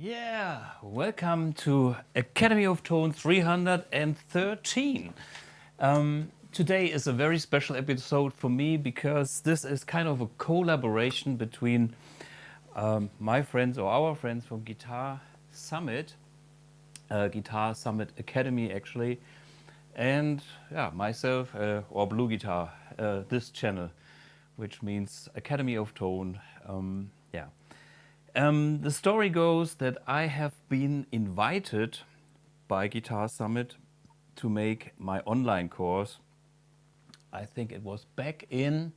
Yeah, welcome to Academy of Tone 313. Today is a very special episode for me because this is kind of a collaboration between my friends or our friends from Guitar Summit Academy actually, and yeah, myself or BluGuitar, this channel, which means Academy of Tone. The story goes that I have been invited by Guitar Summit to make my online course. I think it was back in,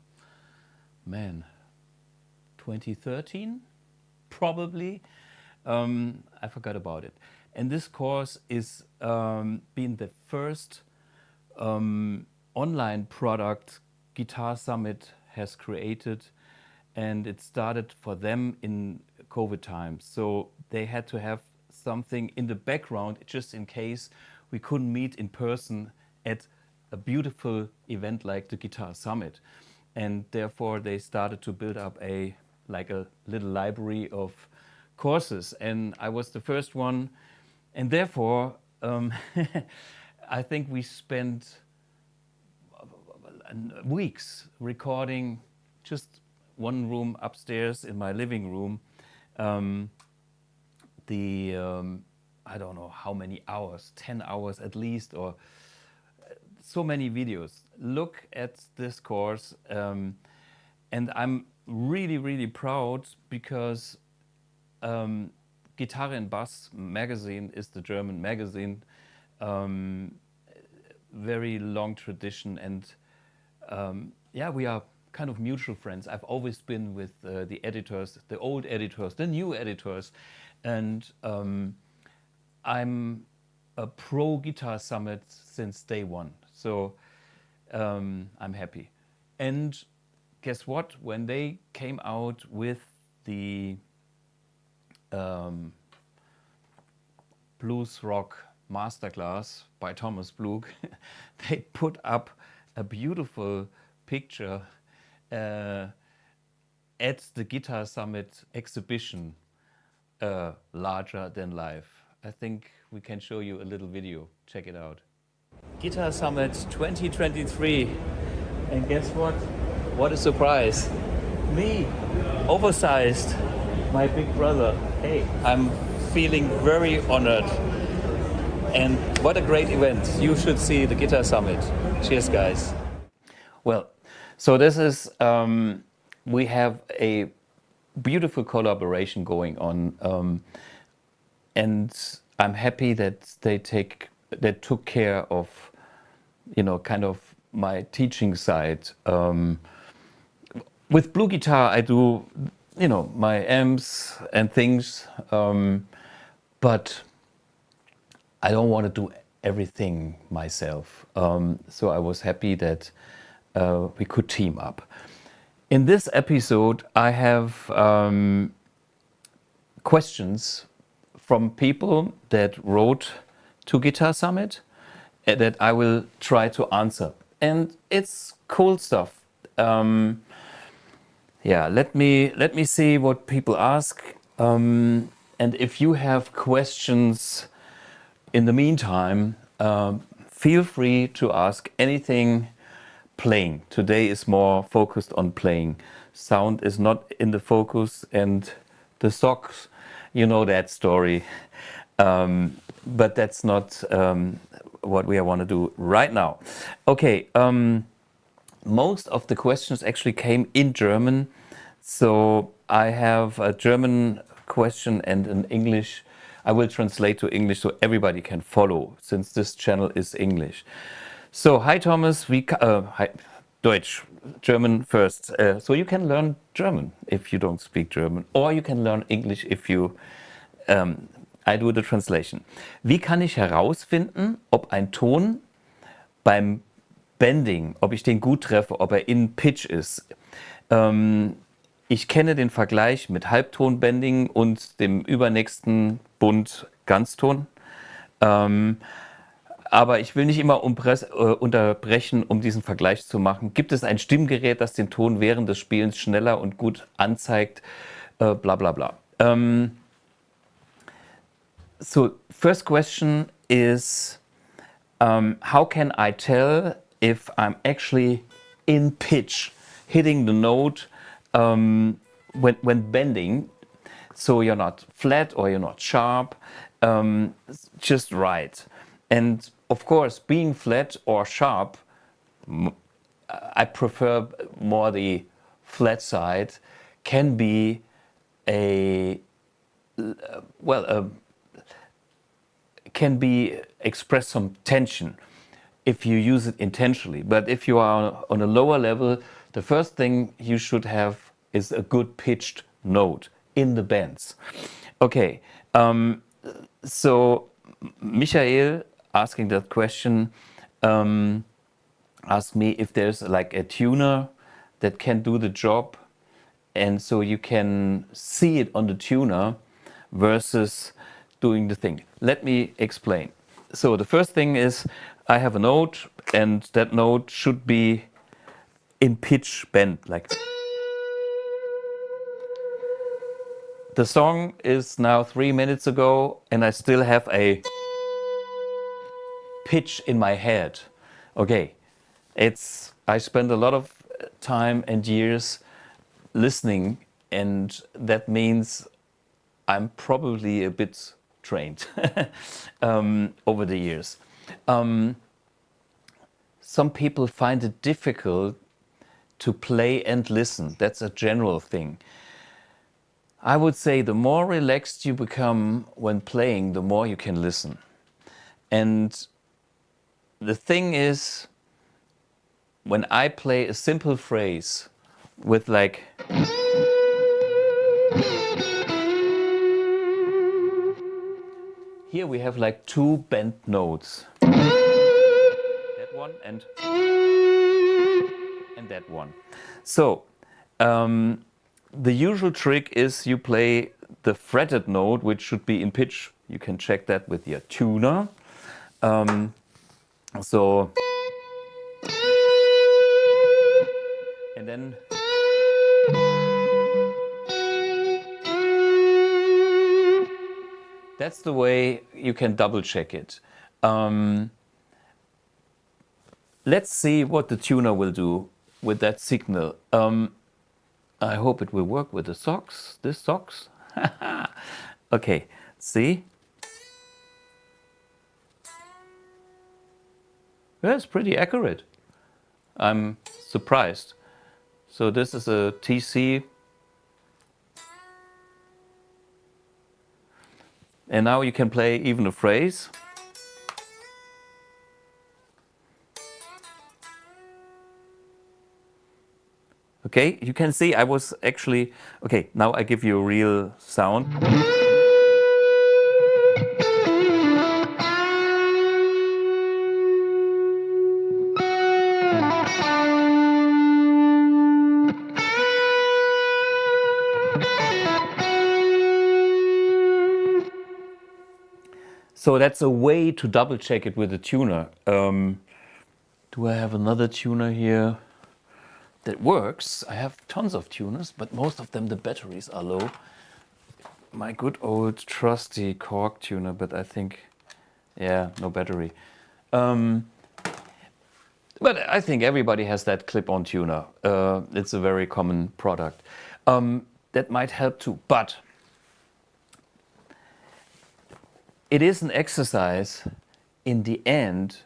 2013, probably. I forgot about it. And this course is been the first online product Guitar Summit has created, and it started for them in COVID times. So they had to have something in the background just in case we couldn't meet in person at a beautiful event like the Guitar Summit. And therefore they started to build up a little library of courses. And I was the first one. And therefore, I think we spent weeks recording just one room upstairs in my living room. I don't know how many hours, 10 hours at least, or so many videos. Look at this course, and I'm really, really proud because Guitar and Bass magazine is the German magazine, very long tradition, and yeah, we are kind of mutual friends. I've always been with the editors, the old editors, the new editors, and I'm a pro Guitar Summit since day one. So I'm happy. And guess what? When they came out with the Blues Rock Masterclass by Thomas Blug, they put up a beautiful picture at the Guitar Summit exhibition, larger than life. I think we can show you a little video. Check it out. Guitar Summit 2023. And guess what? What a surprise. Me, oversized, my big brother. Hey, I'm feeling very honored. And what a great event. You should see the Guitar Summit. Cheers, guys. Well, so this is, we have a beautiful collaboration going on, and I'm happy that they took care of, kind of my teaching side. With BluGuitar, I do, my amps and things, but I don't want to do everything myself. So I was happy that we could team up. In this episode, I have questions from people that wrote to Guitar Summit that I will try to answer. And it's cool stuff. Yeah, let me see what people ask. And if you have questions in the meantime, feel free to ask anything. Playing. Today is more focused on playing. Sound is not in the focus, and the socks, you know that story. But that's not what we want to do right now. Okay, most of the questions actually came in German. So I have a German question and an English. I will translate to English so everybody can follow, since this channel is English. So, hi Thomas, hi, Deutsch, German first. So you can learn German if you don't speak German, or you can learn English if you, I do the translation. Wie kann ich herausfinden, ob ein Ton beim Bending, ob ich den gut treffe, ob er in Pitch ist? Ich kenne den Vergleich mit Halbton-Bending und dem übernächsten Bund Ganzton. Aber ich will nicht immer unterbrechen, um diesen Vergleich zu machen. Gibt es ein Stimmgerät, das den Ton während des Spielens schneller und gut anzeigt? Bla bla bla. So first question is, how can I tell if I'm actually in pitch, hitting the note when bending, so you're not flat or you're not sharp, just right. And of course, being flat or sharp, I prefer more the flat side, can be a can be express some tension if you use it intentionally. But if you are on a lower level, the first thing you should have is a good pitched note in the bends. Okay, so Michael asking that question asked me if there's like a tuner that can do the job, and so you can see it on the tuner versus doing the thing. Let me explain. So the first thing is I have a note, and that note should be in pitch bend, like. The song is now 3 minutes ago, and I still have a pitch in my head. Okay, I spend a lot of time and years listening, and that means I'm probably a bit trained over the years. Some people find it difficult to play and listen. That's a general thing. I would say the more relaxed you become when playing, the more you can listen. And the thing is, when I play a simple phrase with like, here we have like 2 bent notes. That one and that one. So the usual trick is you play the fretted note, which should be in pitch. You can check that with your tuner. So, and then that's the way you can double check it. Let's see what the tuner will do with that signal. I hope it will work with the socks, this socks. Okay, see? That's pretty accurate. I'm surprised. So this is a TC. And now you can play even a phrase. Okay, you can see I was actually, okay, now I give you a real sound. So that's a way to double check it with a tuner. Do I have another tuner here that works? I have tons of tuners, but most of them the batteries are low. My good old trusty Korg tuner, but I think, yeah, no battery. But I think everybody has that clip-on tuner. It's a very common product. That might help too, but it is an exercise. In the end,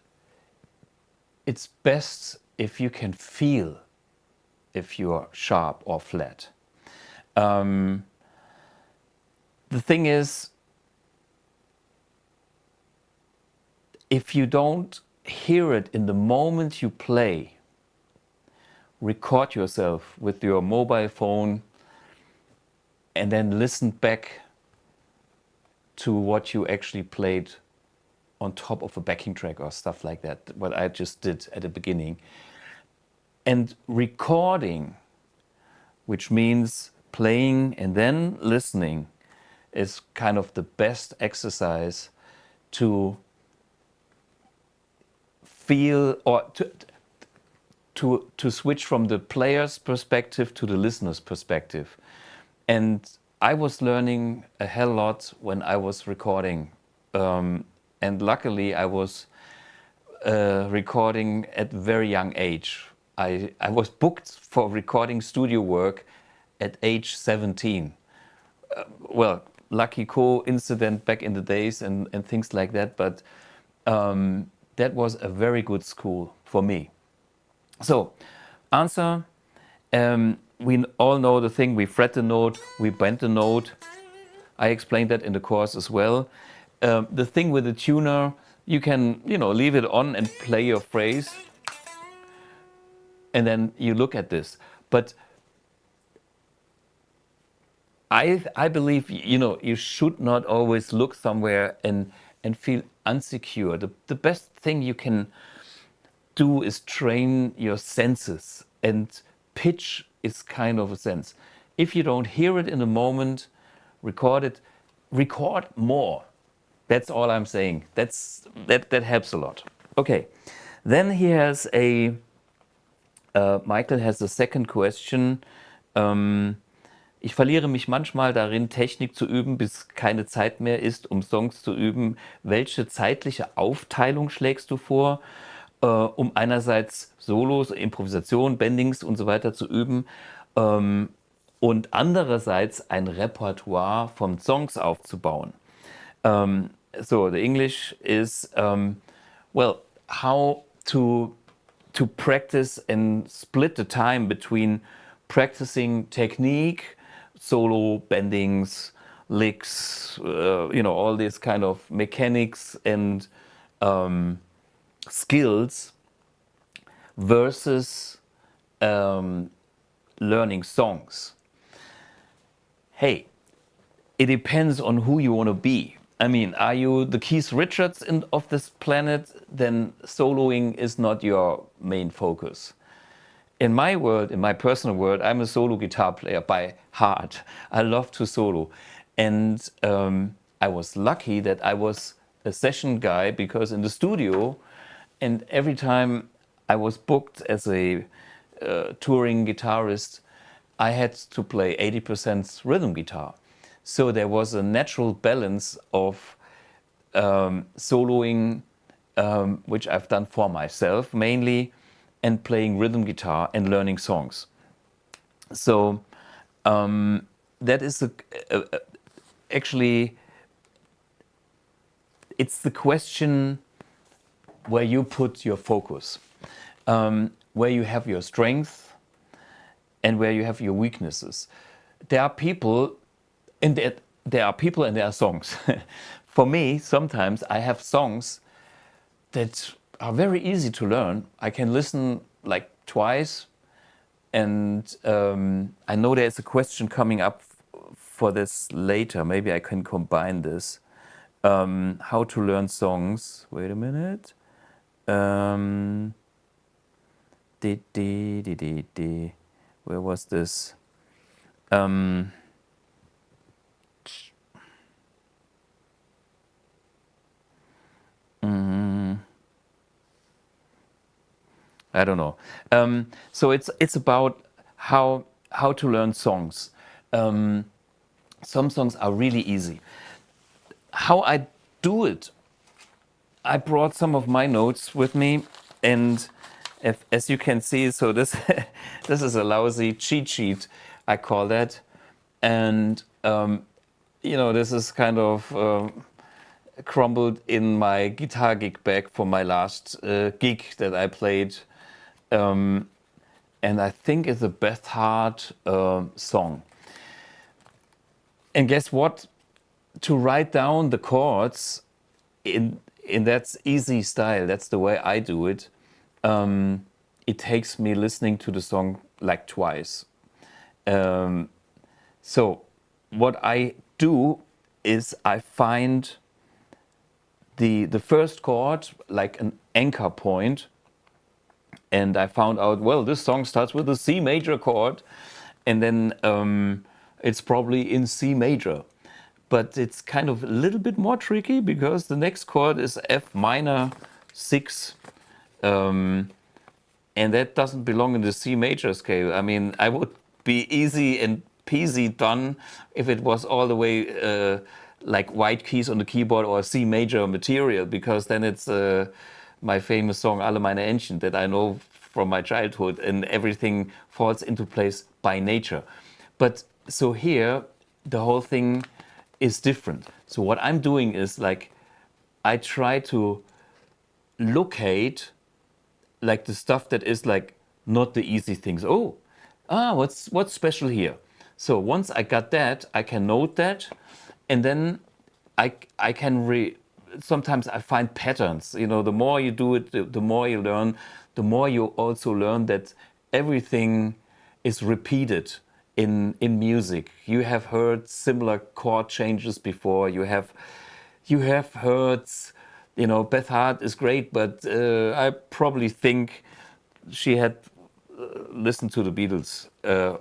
it's best if you can feel if you are sharp or flat. The thing is, if you don't hear it in the moment you play, record yourself with your mobile phone and then listen back to what you actually played on top of a backing track or stuff like that, what I just did at the beginning. And recording, which means playing and then listening, is kind of the best exercise to feel or to switch from the player's perspective to the listener's perspective. And I was learning a hell lot when I was recording and luckily I was recording at very young age. I was booked for recording studio work at age 17. Well, lucky coincidence back in the days and things like that, but that was a very good school for me. So, answer, we all know the thing, we fret the note, we bend the note. I explained that in the course as well. The thing with the tuner, you can, leave it on and play your phrase, and then you look at this. But I believe, you should not always look somewhere and feel insecure. The best thing you can do is train your senses, and pitch is kind of a sense. If you don't hear it in the moment, record it, record more. That's all I'm saying. That helps a lot. Okay, then he has Michael has the second question. Ich verliere mich manchmal darin, Technik zu üben, bis keine Zeit mehr ist, um Songs zu üben. Welche zeitliche Aufteilung schlägst du vor, um einerseits Solos, Improvisation, Bendings und so weiter zu üben, und andererseits ein Repertoire von Songs aufzubauen? So the English is, well, how to practice and split the time between practicing technique, solo, bendings, licks, all this kind of mechanics and skills versus learning songs. Hey, it depends on who you want to be. I mean, are you the Keith Richards of this planet? Then soloing is not your main focus. In my world, in my personal world, I'm a solo guitar player by heart. I love to solo. And I was lucky that I was a session guy, because in the studio, and every time I was booked as a touring guitarist, I had to play 80% rhythm guitar. So there was a natural balance of soloing, which I've done for myself mainly, and playing rhythm guitar and learning songs. So that is actually, it's the question where you put your focus, where you have your strength and where you have your weaknesses. There are people and there are songs. For me, sometimes I have songs that are very easy to learn. I can listen like twice, and I know there's a question coming up for this later. Maybe I can combine this. How to learn songs. Wait a minute. Where was this? I don't know. So it's about how to learn songs. Some songs are really easy. How I do it, I brought some of my notes with me, and as you can see, so this this is a lousy cheat sheet, I call that, and this is kind of crumbled in my guitar gig bag for my last gig that I played, and I think it's a Beth Hart song. And guess what? To write down the chords in that easy style, that's the way I do it. It takes me listening to the song like twice. So what I do is I find the first chord like an anchor point, and I found out, well, this song starts with a C major chord, and then it's probably in C major. But it's kind of a little bit more tricky, because the next chord is F minor 6, and that doesn't belong in the C major scale. I mean, I would be easy and peasy done if it was all the way like white keys on the keyboard or C major material, because then it's my famous song Alle meine Entchen that I know from my childhood, and everything falls into place by nature. But so here the whole thing is different. So what I'm doing is like I try to locate like the stuff that is like not the easy things. What's special here? So once I got that, I can note that, and then I can sometimes I find patterns. You know, the more you do it, the more you learn. The more you also learn that everything is repeated in music. You have heard similar chord changes before. You have heard, you know, Beth Hart is great, but I probably think she had listened to the Beatles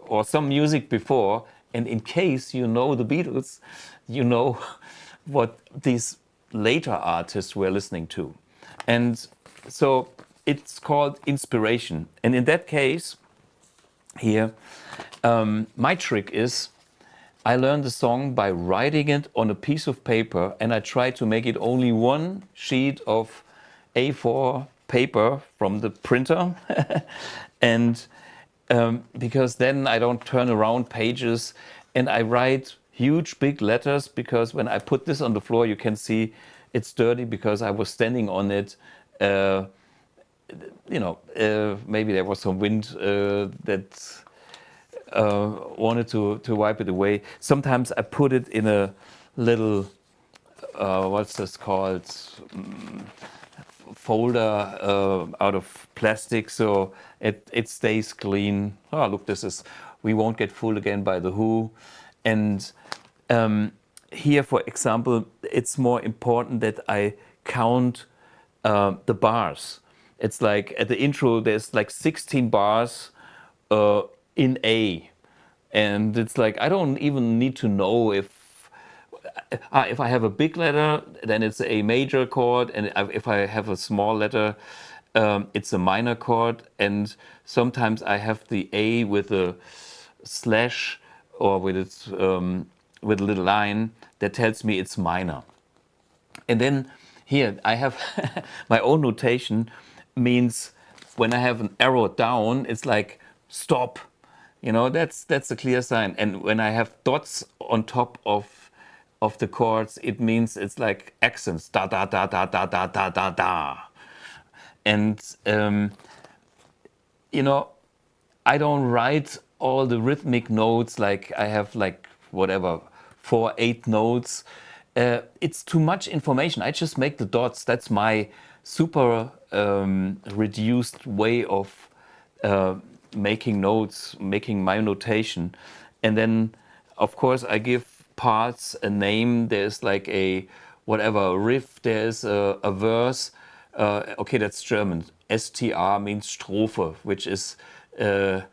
or some music before. And in case you know the Beatles, you know what these later artists were listening to. And so it's called inspiration. And in that case, here, my trick is I learned the song by writing it on a piece of paper, and I try to make it only one sheet of A4 paper from the printer. And because then I don't turn around pages, and I write huge big letters, because when I put this on the floor, you can see it's dirty because I was standing on it. You know, maybe there was some wind that wanted to wipe it away. Sometimes I put it in a little, what's this called, folder out of plastic, so it stays clean. Oh, look, We Won't Get Fooled Again by The Who. And here, for example, it's more important that I count the bars. It's like at the intro, there's like 16 bars in A. And it's like, I don't even need to know if I have a big letter, then it's a major chord. And if I have a small letter, it's a minor chord. And sometimes I have the A with a slash or with a little line that tells me it's minor. And then here I have my own notation, means when I have an arrow down, it's like stop. You know, that's a clear sign. And when I have dots on top of the chords, it means it's like accents, da da da da da da da da da. And you know, I don't write all the rhythmic notes, like I have like whatever 4-8 notes. It's too much information. I just make the dots. That's my super reduced way of making notes, making my notation. And then, of course, I give parts a name. There's like a whatever riff, there's a verse. Okay, that's German. STR means Strophe, which is verse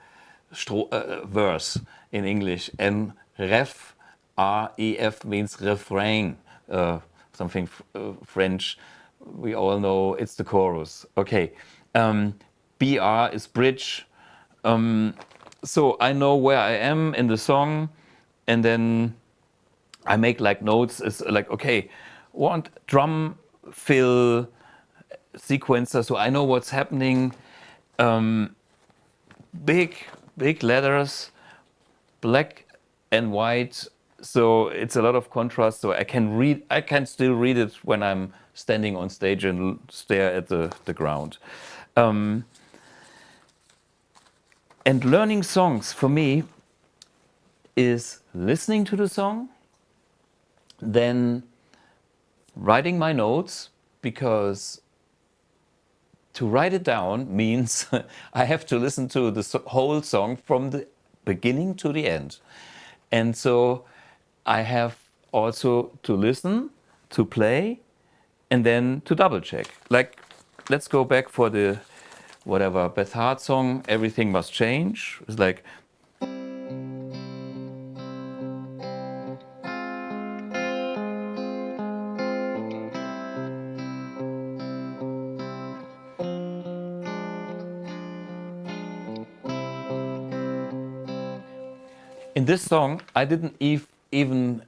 in English. And ref, REF, means refrain, something French. We all know it's the chorus. Okay, BR is bridge. So I know where I am in the song, and then I make like notes. It's like, okay, want drum fill sequencer, so I know what's happening. Big letters, black and white, so it's a lot of contrast. So I can still read it when I'm standing on stage and stare at the ground. And learning songs for me is listening to the song, then writing my notes, because to write it down means I have to listen to the whole song from the beginning to the end. And so I have also to listen, to play, and then to double check. Like, let's go back for the whatever Beth Hart song, Everything Must Change. It's like, In this song, I didn't even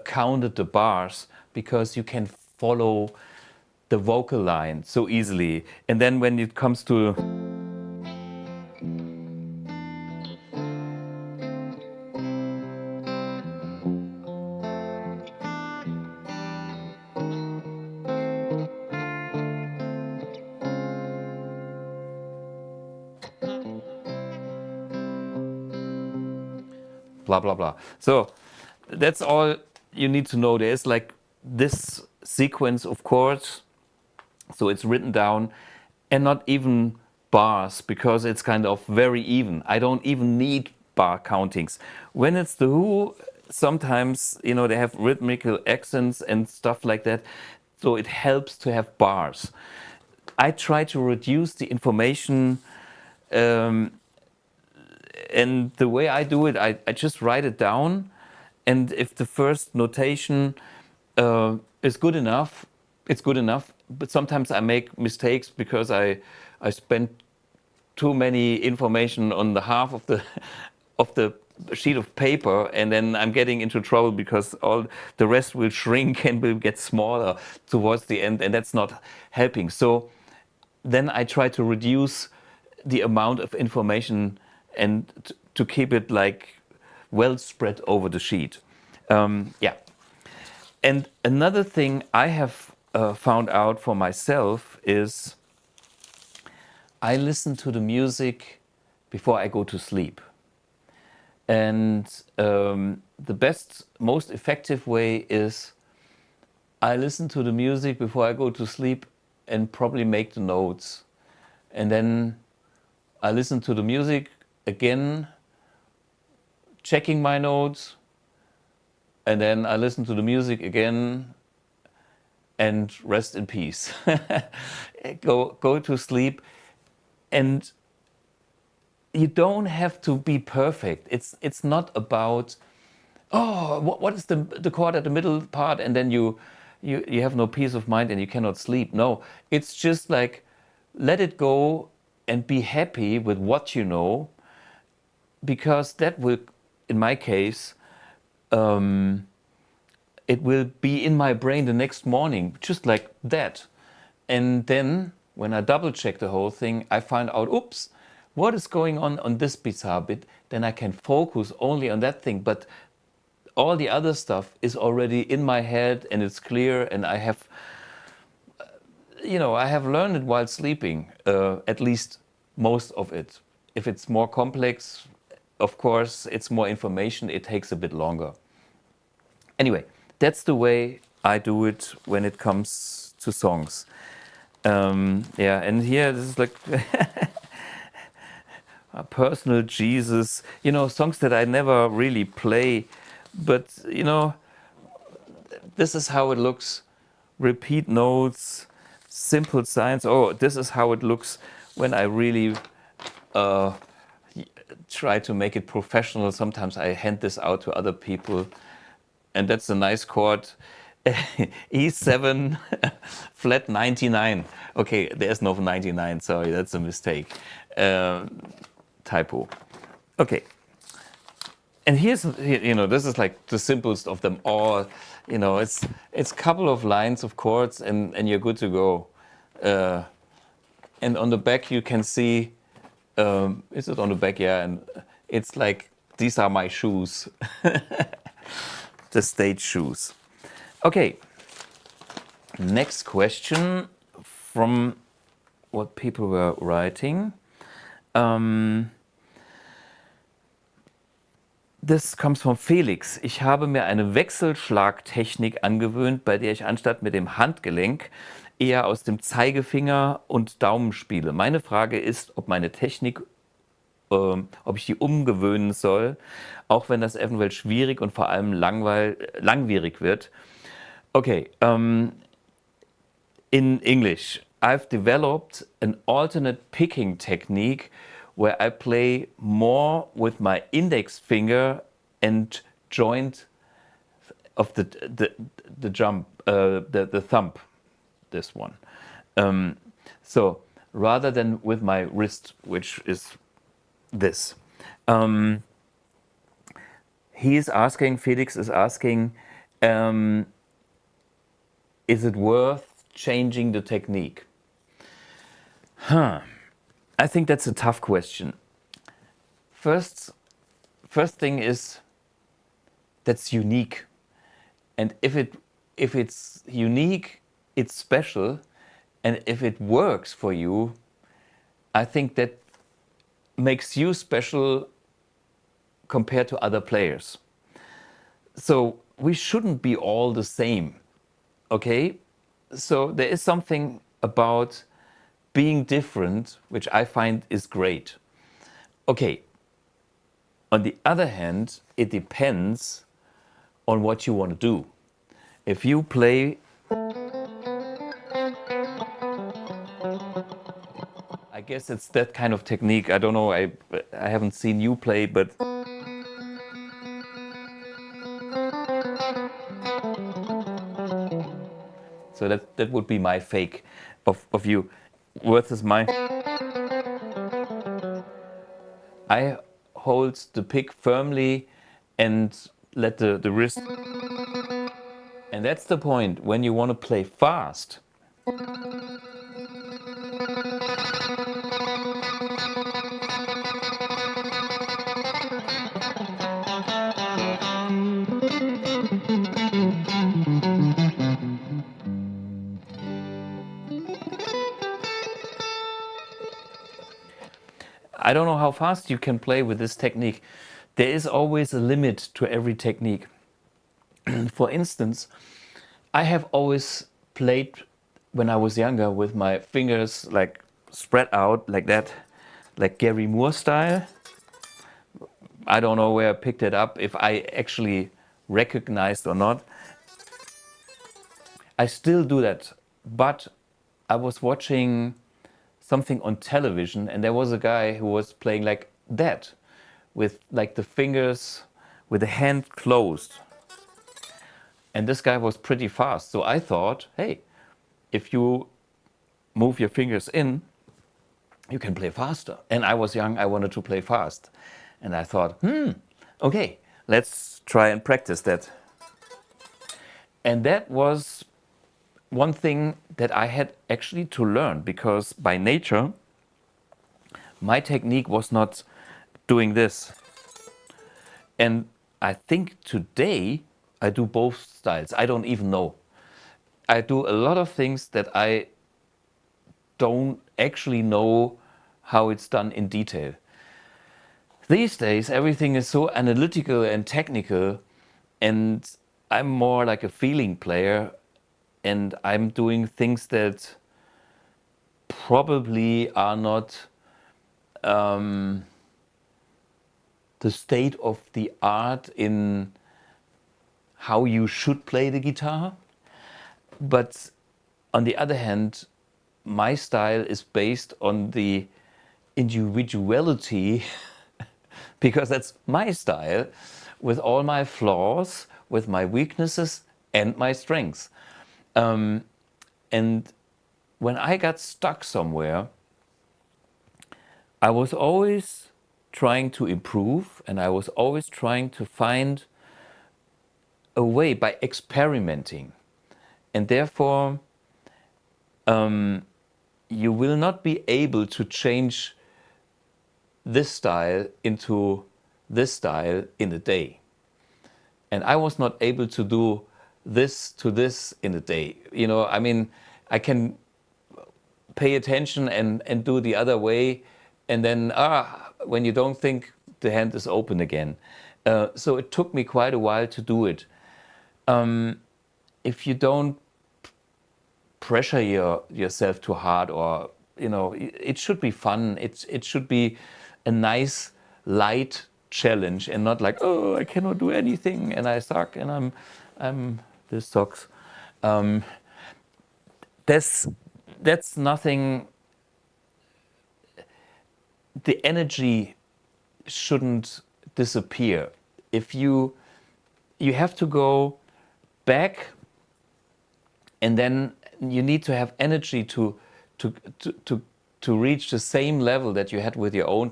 counted the bars because you can follow the vocal line so easily. And then when it comes to blah, blah, blah. So that's all you need to know. There's like this sequence of chords. So it's written down and not even bars because it's kind of very even. I don't even need bar countings. When it's the Who, sometimes, you know, they have rhythmical accents and stuff like that. So it helps to have bars. I try to reduce the information, and the way I do it, I just write it down. And if the first notation is good enough, it's good enough. But sometimes I make mistakes because I spend too many information on the half of the of the sheet of paper, and then I'm getting into trouble because all the rest will shrink and will get smaller towards the end, and that's not helping. So then I try to reduce the amount of information and to keep it like well spread over the sheet. Yeah. And another thing I have found out for myself is I listen to the music before I go to sleep. And the best, most effective way is I listen to the music before I go to sleep and probably make the notes. And then I listen to the music again, checking my notes. And then I listen to the music again and rest in peace. Go to sleep. And you don't have to be perfect. It's not about, oh, what is the chord at the middle part, and then you have no peace of mind and you cannot sleep. No, it's just like let it go and be happy with what you know, because that will, in my case, it will be in my brain the next morning, just like that. And then when I double check the whole thing, I find out, oops, what is going on this guitar bit? Then I can focus only on that thing. But all the other stuff is already in my head and it's clear, and I have, I have learned it while sleeping, at least most of it. If it's more complex, of course, it's more information, it takes a bit longer. Anyway, that's the way I do it when it comes to songs. Yeah, and here this is like a personal Jesus, songs that I never really play, but this is how it looks. Repeat notes, simple signs. Oh, this is how it looks when I really try to make it professional. Sometimes I hand this out to other people, and that's a nice chord. E7 flat 99. Okay, there's no 99, sorry, that's a mistake. Typo. Okay. And here's, this is like the simplest of them all. It's a couple of lines of chords and you're good to go. And on the back you can see, is it on the back? Yeah, and it's like, these are my shoes. The stage shoes. Okay, next question from what people were writing. Das comes from Felix. Ich habe mir eine Wechselschlagtechnik angewöhnt, bei der ich anstatt mit dem Handgelenk eher aus dem Zeigefinger und Daumen spiele. Meine Frage ist, ob meine Technik, ob ich die umgewöhnen soll, auch wenn das eventuell schwierig und vor allem langwierig wird. Okay, in English, I've developed an alternate picking technique where I play more with my index finger and joint of the thumb, this one. So rather than with my wrist, which is this. he is asking, Felix is asking, um, is it worth changing the technique? I think that's a tough question. First thing is that's unique, and if it's unique, it's special, and if it works for you, I think that makes you special compared to other players. So we shouldn't be all the same, okay? So there is something about being different, which I find is great. Okay, on the other hand, it depends on what you want to do. If you play, I guess it's that kind of technique. I don't know, I haven't seen you play, but so that would be my fake of you versus my. I hold the pick firmly and let the wrist. And that's the point when you want to play fast. I don't know how fast you can play with this technique. There is always a limit to every technique. For instance, I have always played when I was younger with my fingers like spread out like that, like Gary Moore style. I don't know where I picked it up, if I actually recognized or not. I still do that, but I was watching something on television and there was a guy who was playing like that, with like the fingers with the hand closed. And this guy was pretty fast. So I thought, hey, if you move your fingers in, you can play faster. And I was young, I wanted to play fast. And I thought, okay, let's try and practice that. And that was one thing that I had actually to learn, because by nature, my technique was not doing this. And I think today I do both styles. I don't even know. I do a lot of things that I don't actually know how it's done in detail. These days, everything is so analytical and technical, and I'm more like a feeling player, and I'm doing things that probably are not the state of the art in how you should play the guitar. But on the other hand, my style is based on the individuality because that's my style, with all my flaws, with my weaknesses and my strengths. And when I got stuck somewhere, I was always trying to improve, and I was always trying to find a way by experimenting. And therefore, you will not be able to change this style into this style in a day. And I was not able to do this to this in a day. You know, I mean, I can pay attention and do the other way, and then when you don't think, the hand is open again. So it took me quite a while to do it. If you don't pressure yourself too hard, or you know, it should be fun. It should be a nice light challenge, and not like, oh, I cannot do anything and I suck and I'm this sucks. That's nothing. The energy shouldn't disappear. If you have to go back, and then you need to have energy to reach the same level that you had with your own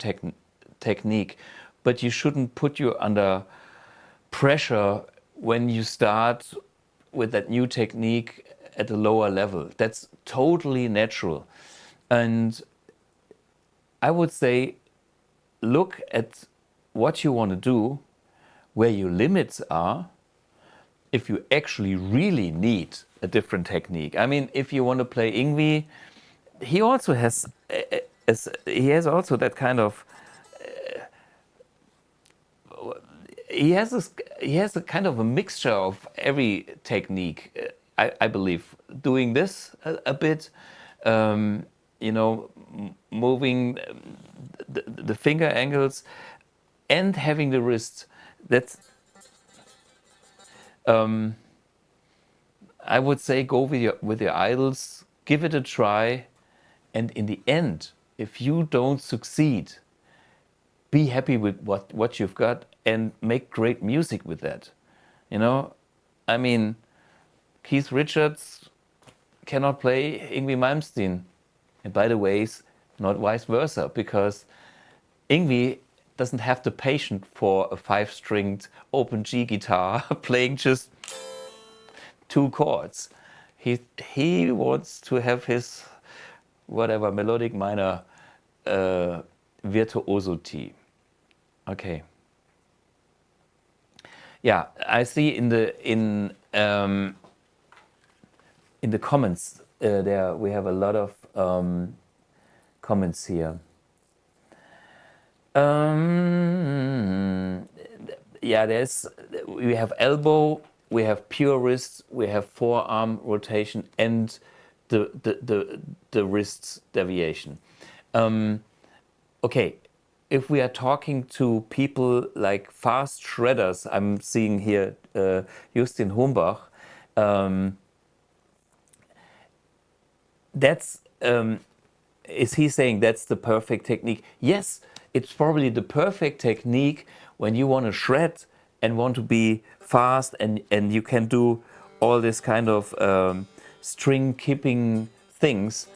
technique, but you shouldn't put you under pressure when you start with that new technique at a lower level. That's totally natural. And I would say, look at what you want to do, where your limits are, if you actually really need a different technique. I mean, if you want to play Yngwie, he also has also that kind of he has a kind of a mixture of every technique. I believe doing this a bit, you know, moving the finger angles and having the wrist. That's I would say go with your idols, give it a try, and in the end, if you don't succeed, be happy with what you've got and make great music with that. You know, I mean, Keith Richards cannot play Yngwie Malmsteen, and by the way, not vice versa, because Yngwie doesn't have the patience for a 5-stringed open G guitar playing just 2 chords. He wants to have his whatever melodic minor virtuosity. Okay. Yeah, I see in the comments there we have a lot of comments here. Yeah, we have elbow, we have pure wrist, we have forearm rotation, and the wrist deviation. Okay, if we are talking to people like fast shredders, I'm seeing here Justin Humbach, is he saying that's the perfect technique? Yes, it's probably the perfect technique when you want to shred and want to be fast, and you can do all this kind of string keeping things.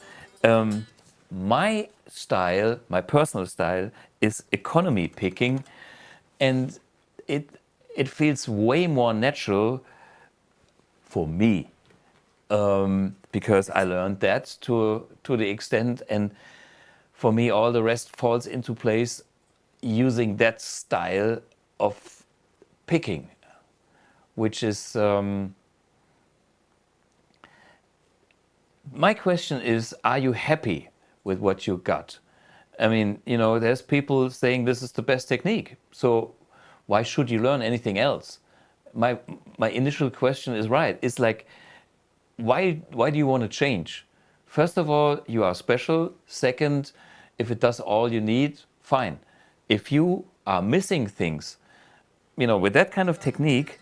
My style, my personal style, is economy picking, and it feels way more natural for me, because I learned that to the extent, and for me all the rest falls into place using that style of picking, which is my question is, are you happy with what you got? I mean, you know, there's people saying this is the best technique, so why should you learn anything else? My initial question is right. It's like, why do you want to change? First of all, you are special. Second, if it does all you need, fine. If you are missing things, you know, with that kind of technique,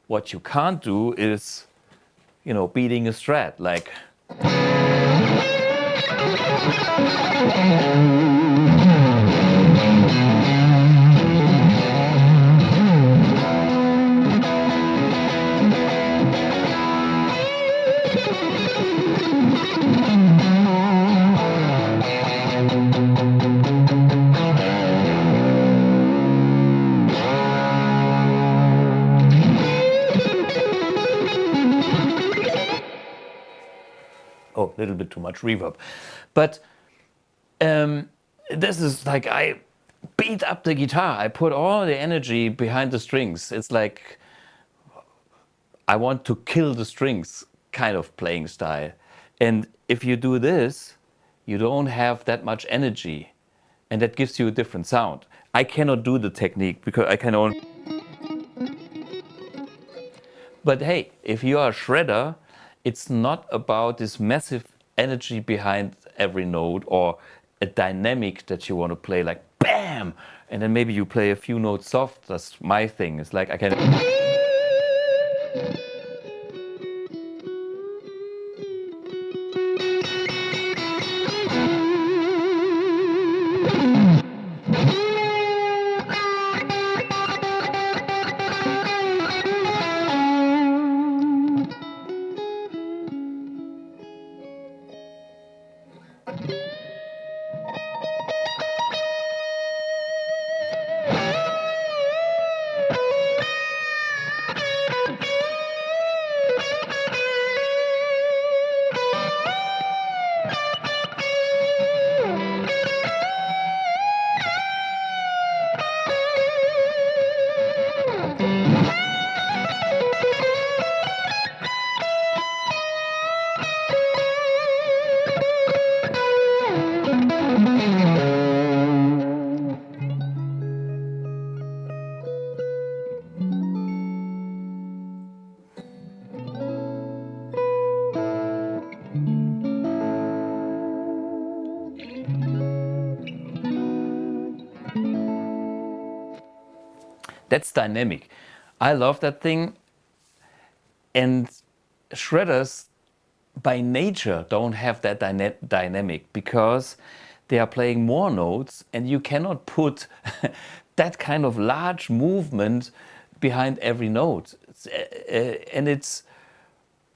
what you can't do is, you know, beating a strat, like. Oh, a little bit too much reverb. But this is like, I beat up the guitar. I put all the energy behind the strings. It's like I want to kill the strings kind of playing style. And if you do this, you don't have that much energy. And that gives you a different sound. I cannot do the technique because I can only... But hey, if you are a shredder, it's not about this massive energy behind every note or a dynamic that you want to play, like BAM! And then maybe you play a few notes soft. That's my thing. It's like I can... That's dynamic. I love that thing. And shredders by nature don't have that dynamic because they are playing more notes, and you cannot put that kind of large movement behind every note. And it's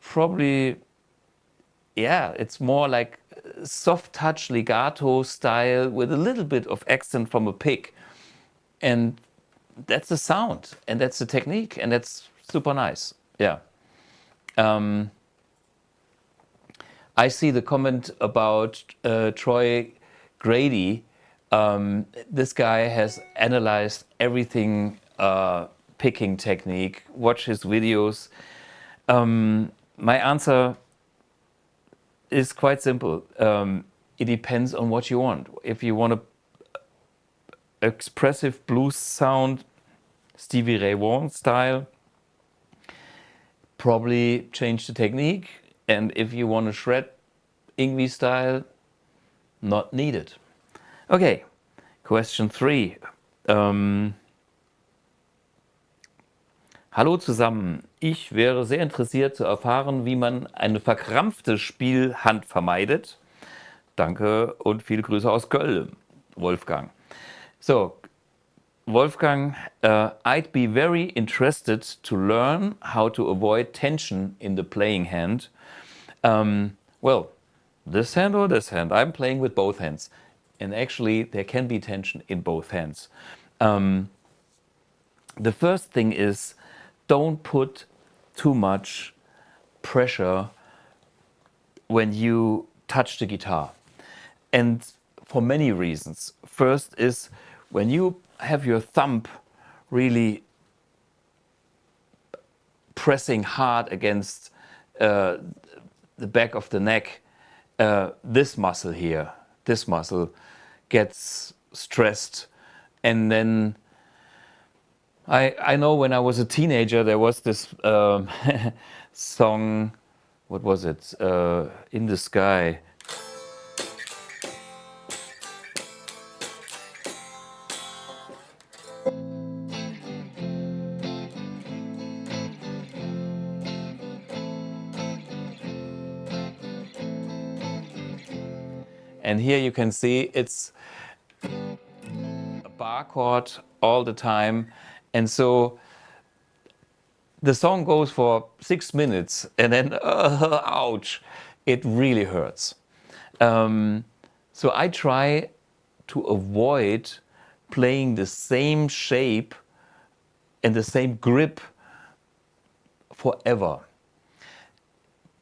probably, yeah, it's more like soft touch legato style with a little bit of accent from a pick. And that's the sound, and that's the technique, and that's super nice. Yeah. I see the comment about Troy Grady. This guy has analyzed everything, picking technique. Watch his videos. My answer is quite simple. It depends on what you want. If you want a expressive blues sound, Stevie Ray Vaughan style, probably change the technique. And if you want to shred Yngwie style, not needed. Okay, question 3. Hallo zusammen. Ich wäre sehr interessiert zu erfahren, wie man eine verkrampfte Spielhand vermeidet. Danke und viele Grüße aus Köln, Wolfgang. So, Wolfgang, I'd be very interested to learn how to avoid tension in the playing hand. Well, this hand or this hand? I'm playing with both hands. And actually, there can be tension in both hands. The first thing is, don't put too much pressure when you touch the guitar. And for many reasons. First is, when you have your thumb really pressing hard against the back of the neck, this muscle here, this muscle gets stressed. And then I know when I was a teenager, there was this song, what was it? In the Sky. And here you can see it's a bar chord all the time. And so the song goes for 6 minutes and then, ouch, it really hurts. So I try to avoid playing the same shape and the same grip forever.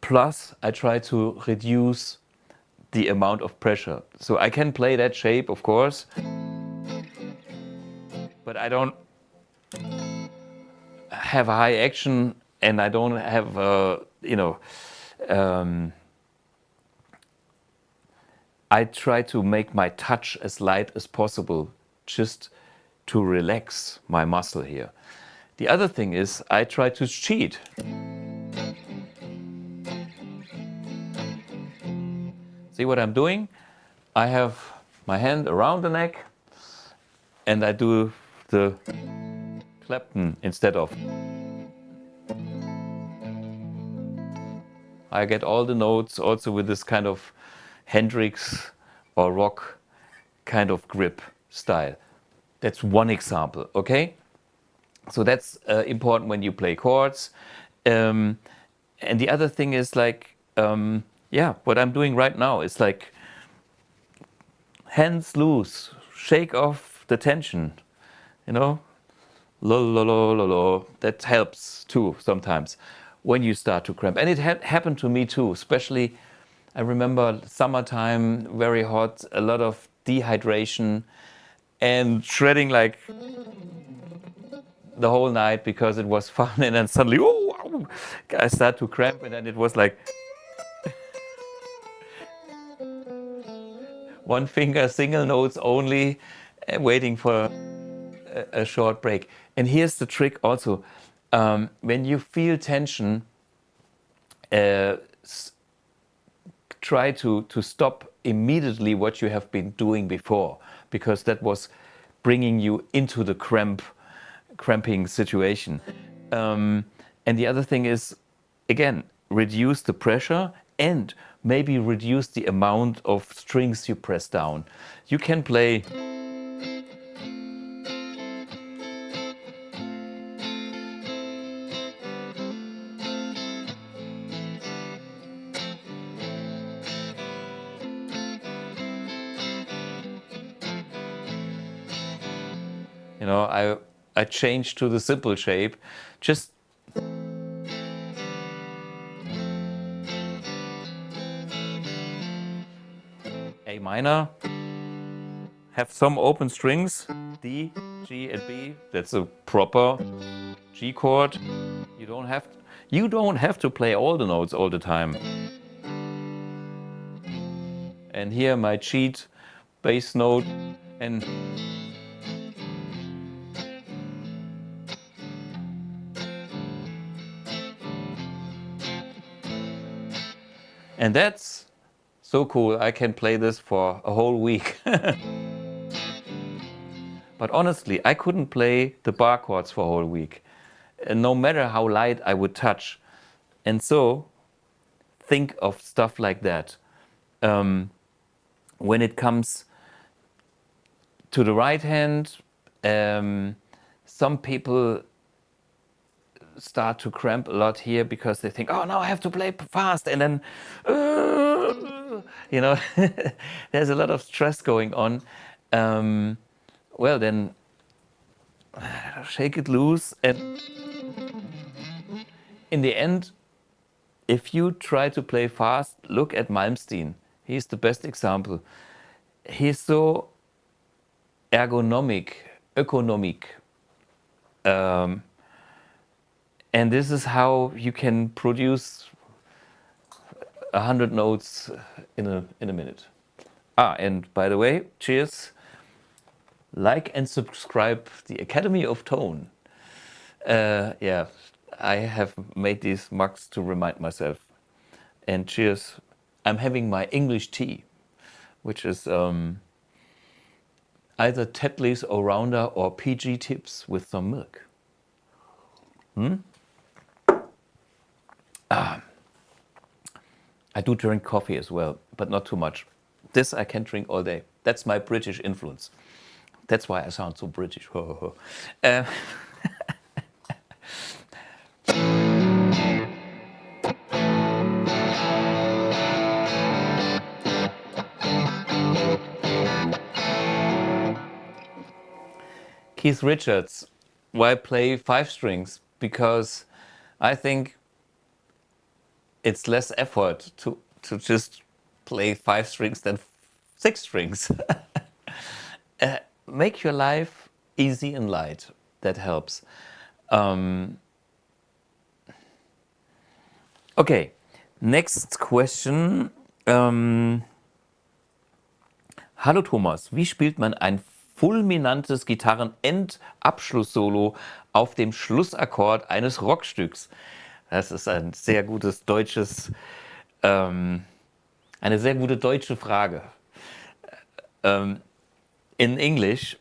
Plus, I try to reduce the amount of pressure. So I can play that shape, of course, but I don't have a high action, and I don't have, I try to make my touch as light as possible, just to relax my muscle here. The other thing is, I try to cheat. See what I'm doing? I have my hand around the neck, and I do the Clapton instead of. I get all the notes also with this kind of Hendrix or rock kind of grip style. That's one example, okay? So that's important when you play chords. And the other thing is like, what I'm doing right now is like hands loose, shake off the tension, lo, lo, lo, lo, lo. That helps too sometimes when you start to cramp. And it happened to me too, especially I remember summertime, very hot, a lot of dehydration and shredding like the whole night because it was fun, and then suddenly, I start to cramp, and then it was like one finger, single notes only, waiting for a short break. And here's the trick also. When you feel tension, try to stop immediately what you have been doing before, because that was bringing you into the cramp cramping situation. And the other thing is, again, reduce the pressure and maybe reduce the amount of strings you press down. You can play you know, I changed to the simple shape, just A minor, have some open strings, D, G and B, that's a proper G chord. You don't have to play all the notes all the time. And here my cheat bass note, and that's so cool. I can play this for a whole week. But honestly, I couldn't play the bar chords for a whole week, no matter how light I would touch. And so think of stuff like that. When it comes to the right hand, some people start to cramp a lot here because they think, oh, now I have to play fast, and then, you know, there's a lot of stress going on. Well, then shake it loose, and in the end, if you try to play fast, look at Malmsteen. He's the best example. He's so economic. And this is how you can produce 100 notes in a minute. And by the way, cheers. Like and subscribe the Academy of Tone. Yeah, I have made these mugs to remind myself. And cheers. I'm having my English tea, which is either Tetley's All-Rounder or PG Tips with some milk. I do drink coffee as well, but not too much. This I can drink all day. That's my British influence. That's why I sound so British. Keith Richards, why play 5 strings? Because I think it's less effort to just play 5 strings than 6 strings. Make your life easy and light. That helps. Okay, next question. Hallo Thomas, wie spielt man ein fulminantes Gitarren-End-Abschlusssolo auf dem Schlussakkord eines Rockstücks? Das ist ein sehr gutes deutsches, eine sehr gute deutsche Frage. In English,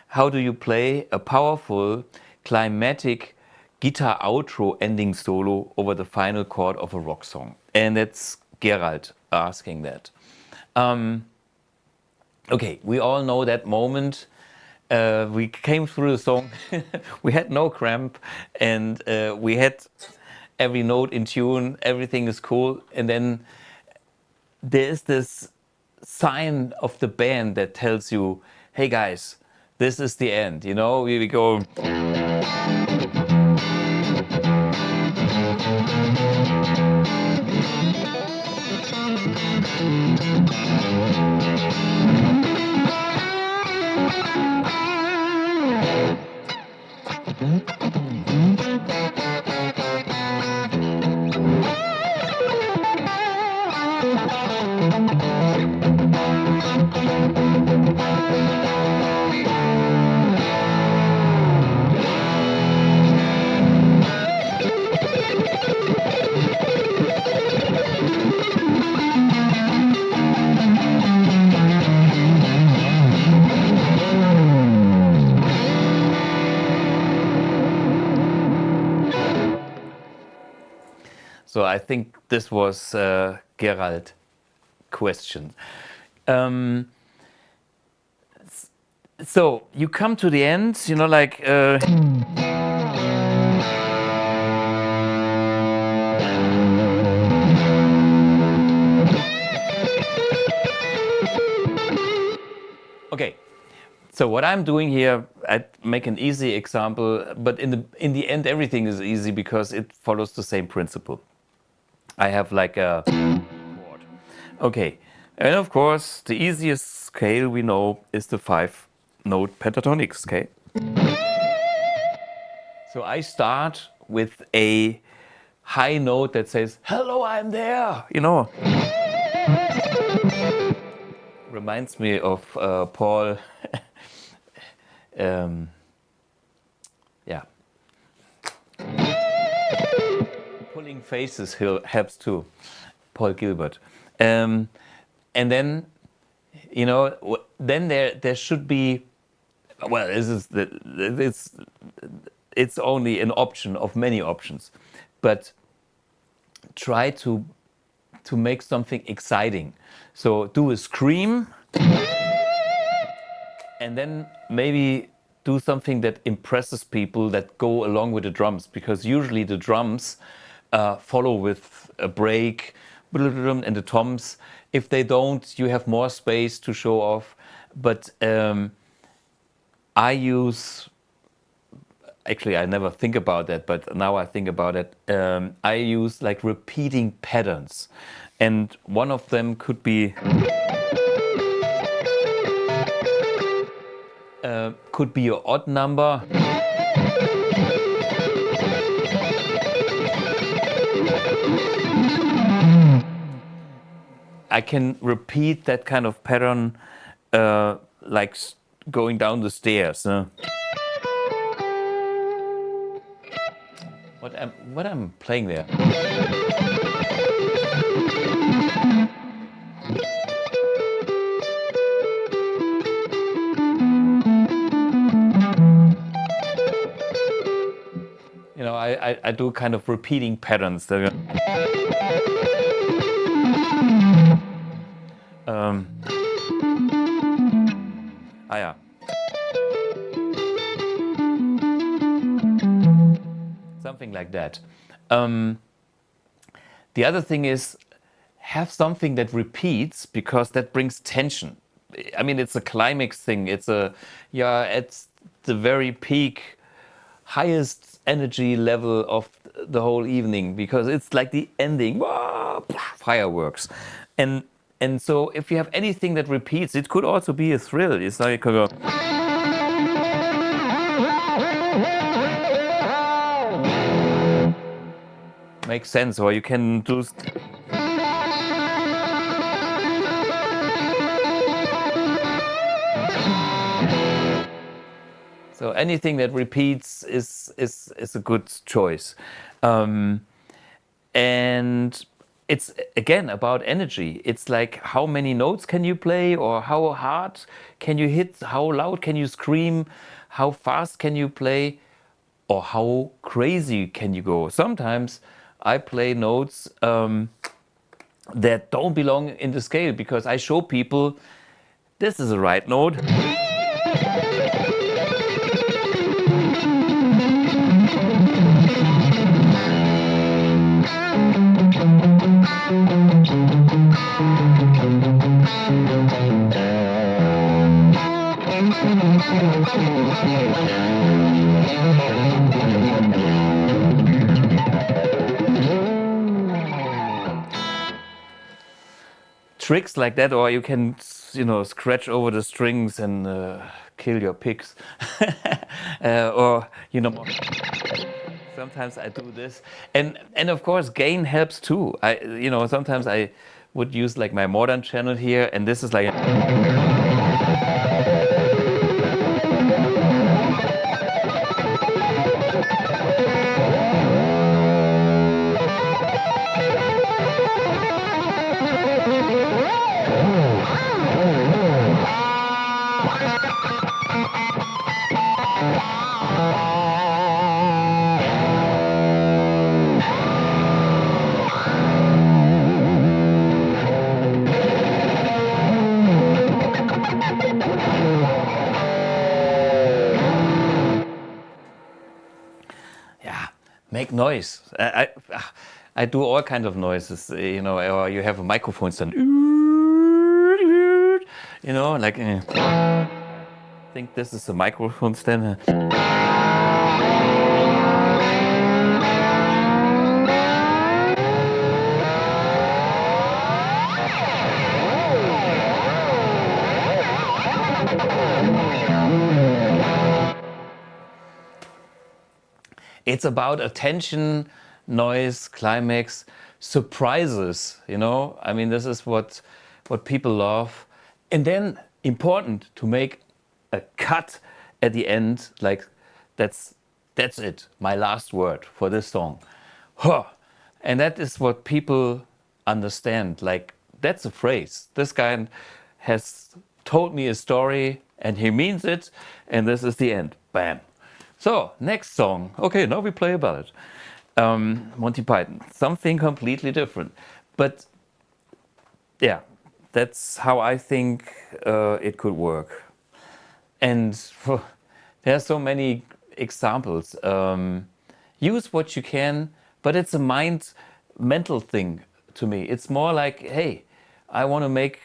how do you play a powerful, climatic guitar outro ending solo over the final chord of a rock song? And that's Gerald asking that. Okay, we all know that moment. We came through the song, we had no cramp, and we had every note in tune, everything is cool, and then there is this sign of the band that tells you, hey guys, this is the end, you know, we go. So I think this was Gerald question. So you come to the end, you know, like okay. So what I'm doing here, I make an easy example, but in the end everything is easy because it follows the same principle. I have like a chord. Okay, and of course the easiest scale we know is the 5-note pentatonic scale. So I start with a high note that says, "Hello, I'm there," you know. Reminds me of Paul. Yeah. Pulling faces helps too. Paul Gilbert. And then, you know, then there should be, well, it's only an option of many options, but try to make something exciting. So do a scream, and then maybe do something that impresses people that go along with the drums, because usually the drums follow with a break and the toms. If they don't, you have more space to show off. But I use, actually I never think about that, but now I think about it. I use like repeating patterns, and one of them could be an odd number. I can repeat that kind of pattern like going down the stairs. What I'm playing there? You know, I do kind of repeating patterns. Yeah. Something like that. The other thing is, have something that repeats, because that brings tension. I mean, it's a climax thing. It's at the very peak, highest energy level of the whole evening, because it's like the ending, fireworks. And so if you have anything that repeats, it could also be a thrill. It's like makes sense, or you can do so anything that repeats is a good choice. And it's again about energy. It's like, how many notes can you play, or how hard can you hit, how loud can you scream, how fast can you play, or how crazy can you go. Sometimes I play notes that don't belong in the scale, because I show people this is the right note. Tricks like that, or you can, you know, scratch over the strings and kill your pigs, or you know. Sometimes I do this, and of course gain helps too. You know, sometimes I would use like my modern channel here, and this is like make noise. I do all kinds of noises, you know, or you have a microphone stand, you know, like, I think this is a microphone stand. It's about attention, noise, climax, surprises, you know? I mean, this is what people love. And then important to make a cut at the end, like that's it, my last word for this song. Huh. And that is what people understand. Like, that's a phrase. This guy has told me a story and he means it, and this is the end. Bam. So, next song. Okay, now we play a ballad. Monty Python. Something completely different. But yeah, that's how I think it could work. And there are so many examples. Use what you can, but it's a mental thing to me. It's more like, hey, I want to make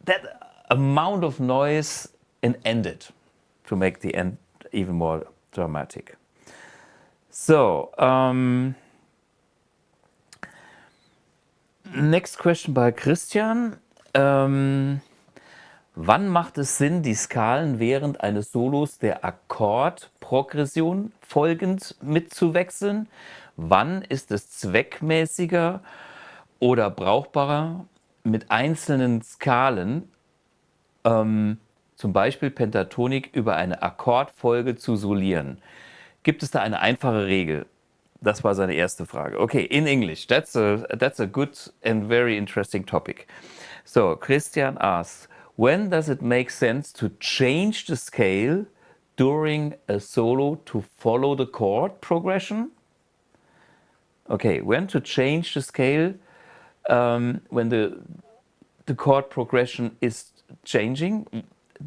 that amount of noise and end it to make the end even more dramatic. So, next question by Christian. Wann macht es Sinn, die Skalen während eines Solos der Akkordprogression folgend mitzuwechseln? Wann ist es zweckmäßiger oder brauchbarer, mit einzelnen Skalen, zum Beispiel Pentatonic, über eine Akkordfolge zu solieren? Gibt es da eine einfache Regel? Das war seine erste Frage. Okay, in English. That's a good and very interesting topic. So, Christian asks, when does it make sense to change the scale during a solo to follow the chord progression? Okay, when to change the scale when the chord progression is changing?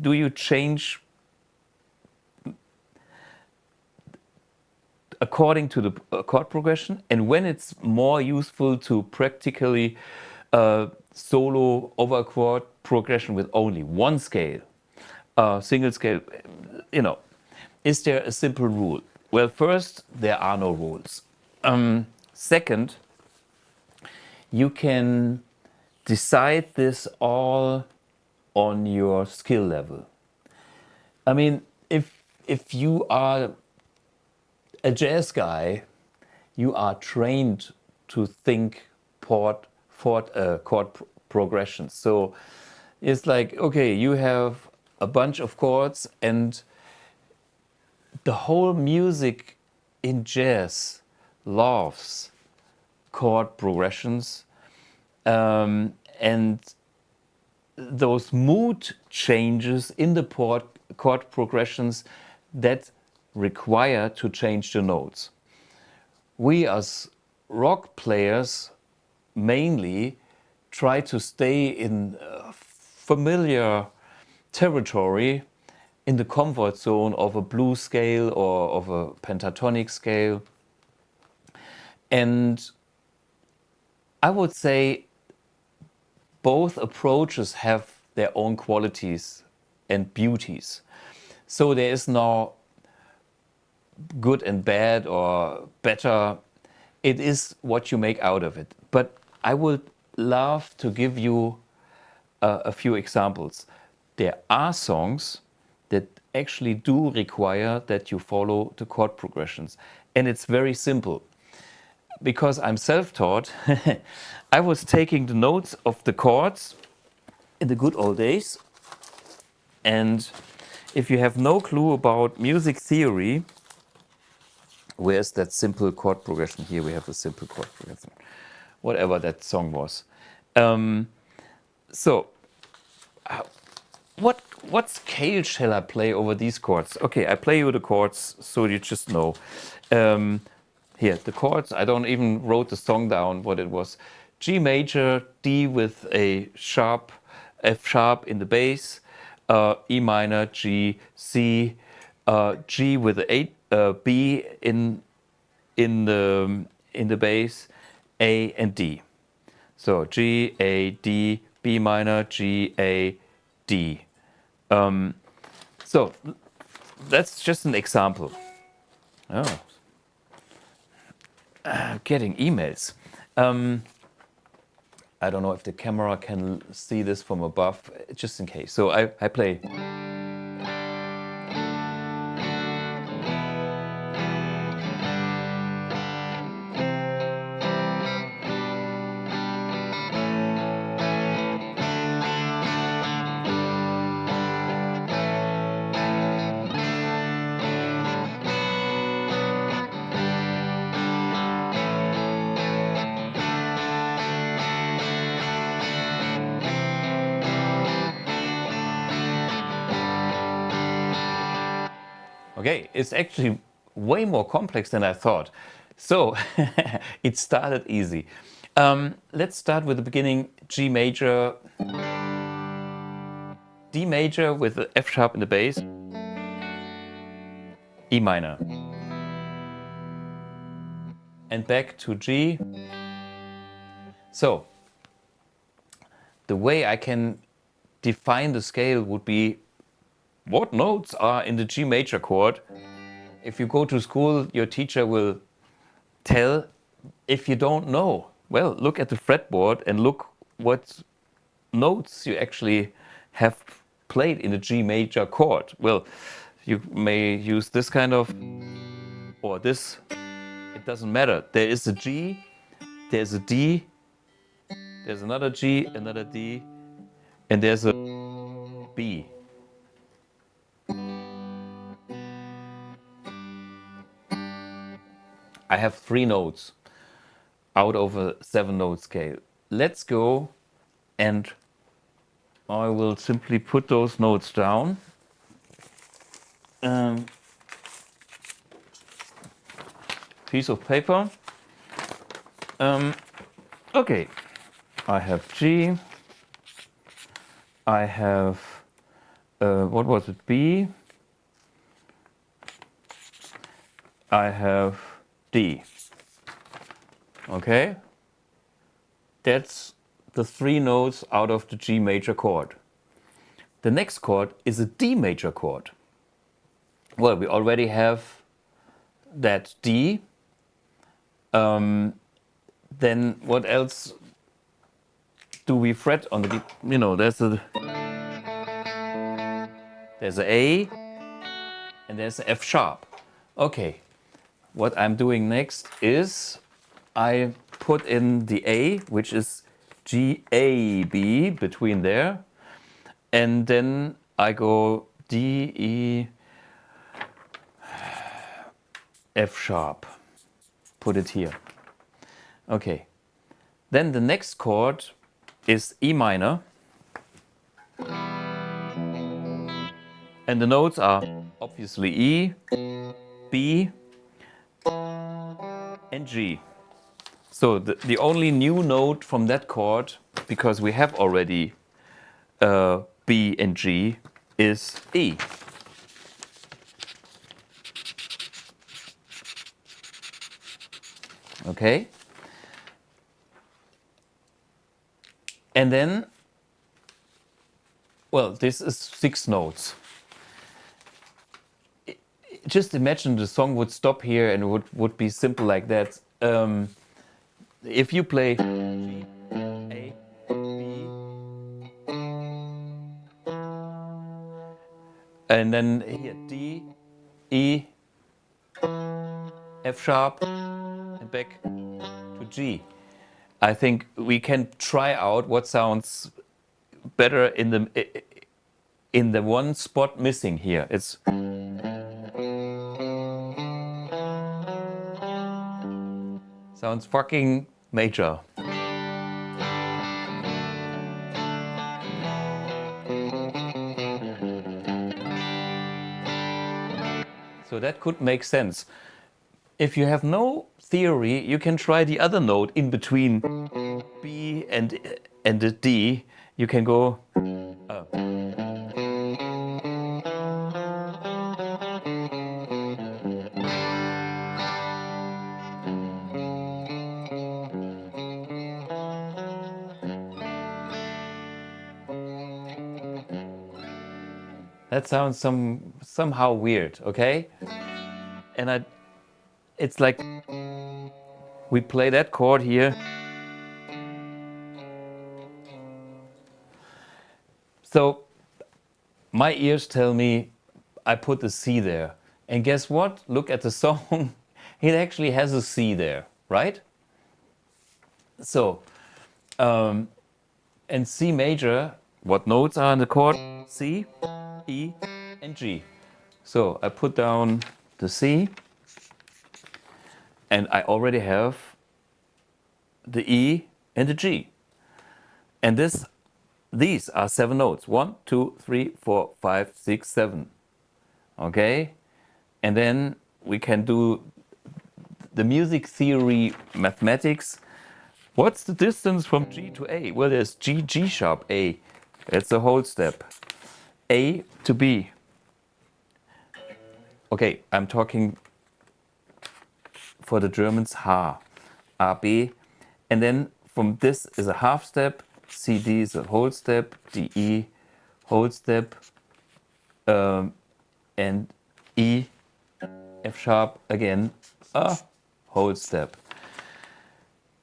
Do you change according to the chord progression? And when it's more useful to practically solo over chord progression with only one scale, single scale, you know, is there a simple rule? Well, first, there are no rules. Second, you can decide this all on your skill level. I mean, if you are a jazz guy, you are trained to think chord progressions. So it's like, okay, you have a bunch of chords, and the whole music in jazz loves chord progressions, and those mood changes in the chord progressions that require to change the notes. We as rock players mainly try to stay in familiar territory, in the comfort zone of a blues scale or of a pentatonic scale. And I would say both approaches have their own qualities and beauties. So there is no good and bad or better. It is what you make out of it. But I would love to give you a few examples. There are songs that actually do require that you follow the chord progressions. And it's very simple. Because I'm self-taught, I was taking the notes of the chords in the good old days. And if you have no clue about music theory, where's that simple chord progression? Here we have a simple chord progression, whatever that song was. So, what scale shall I play over these chords? Okay, I play you the chords so you just know. Here, the chords, I don't even wrote the song down, what it was. G major, D with a sharp, F sharp in the bass, E minor, G, C, G with a B in in the bass, A and D. So G, A, D, B minor, G, A, D. So that's just an example. Oh, getting emails. I don't know if the camera can see this from above, just in case. So I play. Okay, it's actually way more complex than I thought. So it started easy. Let's start with the beginning. G major, D major with the F sharp in the bass, E minor, and back to G. So the way I can define the scale would be what notes are in the G major chord. If you go to school, your teacher will tell. If you don't know, well, look at the fretboard and look what notes you actually have played in the G major chord. Well, you may use this kind of, or this, it doesn't matter. There is a G, there's a D, there's another G, another D, and there's a B. I have 3 notes out of a 7-note scale. Let's go, and I will simply put those notes down. Piece of paper. Okay, I have G. I have, what was it, B. I have D. Okay, that's the 3 notes out of the G major chord. The next chord is a D major chord. Well, we already have that D. Then what else do we fret on the D? You know, there's a A and there's a F sharp. Okay, what I'm doing next is I put in the A, which is G, A, B, between there. And then I go D, E, F sharp. Put it here. Okay. Then the next chord is E minor. And the notes are obviously E, B, and G. So the only new note from that chord, because we have already B and G, is E. Okay? And then, well, this is 6 notes. Just imagine the song would stop here and it would be simple like that. If you play G, A, B, and then here D, E, F sharp, and back to G. I think we can try out what sounds better in the one spot missing here. It's sounds fucking major. So that could make sense. If you have no theory, you can try the other note in between B and the D. You can go. That sounds somehow weird, okay? And it's like we play that chord here. So my ears tell me I put the C there. And guess what? Look at the song. It actually has a C there, right? So, and C major, what notes are in the chord? C, E, and G. So I put down the C, and I already have the E and the G. And these are 7 notes. 1, 2, 3, 4, 5, 6, 7. Okay? And then we can do the music theory mathematics. What's the distance from G to A? Well, there's G, G sharp, A. That's the whole step. A to B. Okay, I'm talking for the Germans H, A, B. And then from this is a half step, C, D is a whole step, D, E, whole step, and E, F sharp, again, a whole step.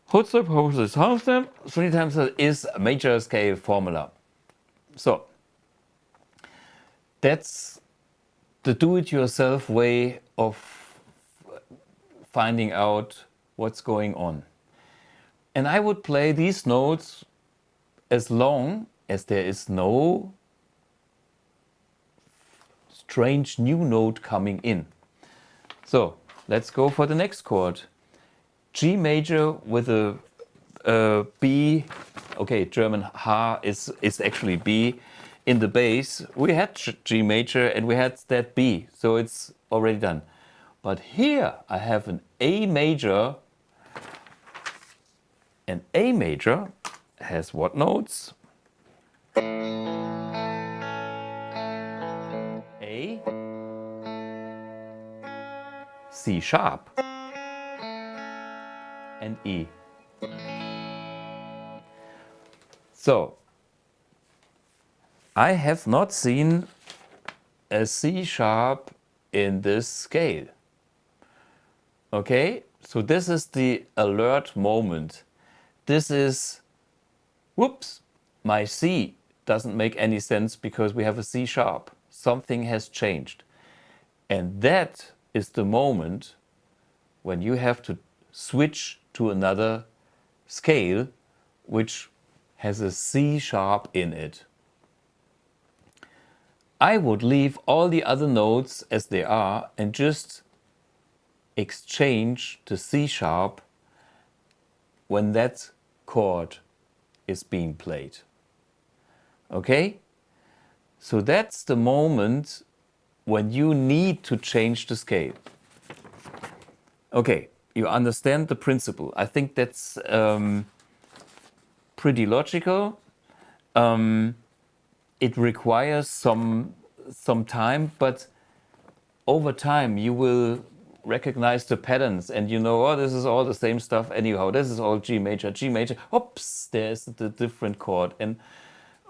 Whole step, half step, 3 times that is a major scale formula. So, that's the do-it-yourself way of finding out what's going on. And I would play these notes as long as there is no strange new note coming in. So let's go for the next chord. G major with a B. Okay, German H is actually B. In the bass, we had G major and we had that B, so it's already done. But here I have an A major. And A major has what notes? A, C sharp, and E. So, I have not seen a C sharp in this scale. Okay, so this is the alert moment. This is, whoops, my C doesn't make any sense because we have a C sharp. Something has changed. And that is the moment when you have to switch to another scale which has a C sharp in it. I would leave all the other notes as they are and just exchange the C sharp when that chord is being played. Okay? So that's the moment when you need to change the scale. Okay, you understand the principle. I think that's pretty logical. It requires some time, but over time you will recognize the patterns and you know, oh, this is all the same stuff anyhow. This is all G major, G major. Oops, there's the different chord. And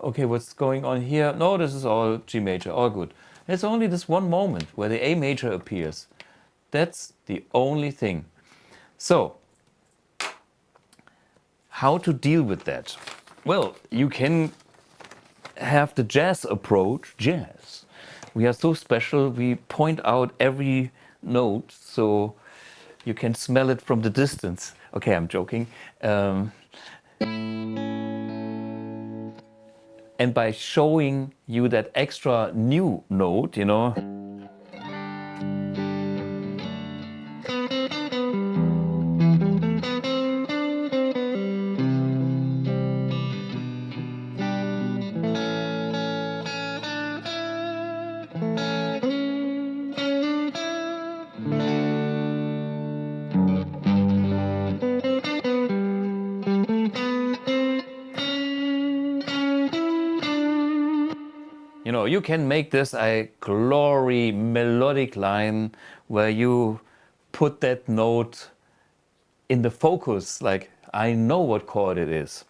okay, what's going on here? No, this is all G major, all good. It's only this one moment where the A major appears. That's the only thing. So, how to deal with that? Well, you can have the jazz approach. Jazz. We are so special, we point out every note so you can smell it from the distance. Okay, I'm joking. And by showing you that extra new note, you know, you can make this a glory melodic line where you put that note in the focus, like I know what chord it is.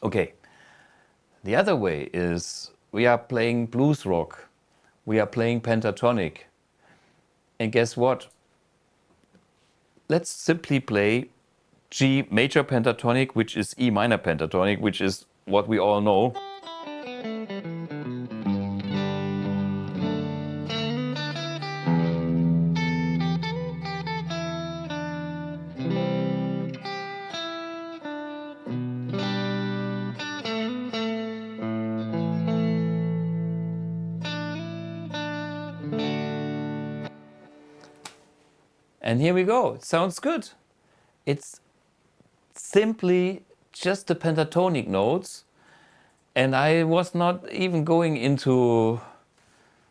Okay, the other way is we are playing blues rock we are playing pentatonic. And guess what? Let's simply play G major pentatonic, which is E minor pentatonic, which is what we all know. And here we go. It sounds good. It's simply just the pentatonic notes. And I was not even going into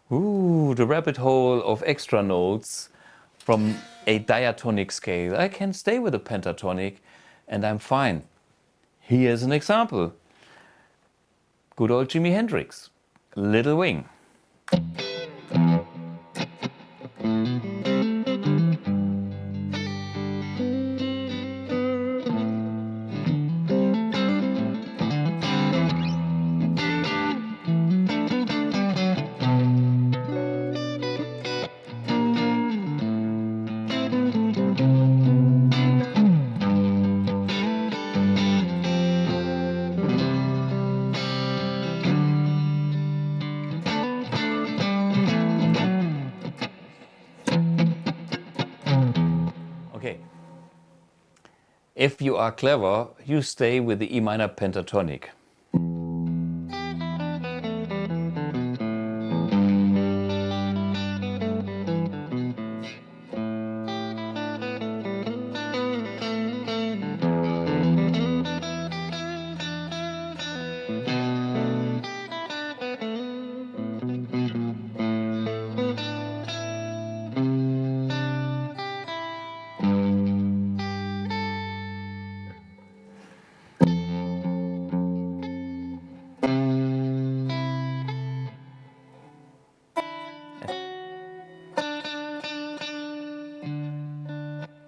the rabbit hole of extra notes from a diatonic scale. I can stay with a pentatonic and I'm fine. Here's an example. Good old Jimi Hendrix, Little Wing. Okay. If you are clever, you stay with the E minor pentatonic.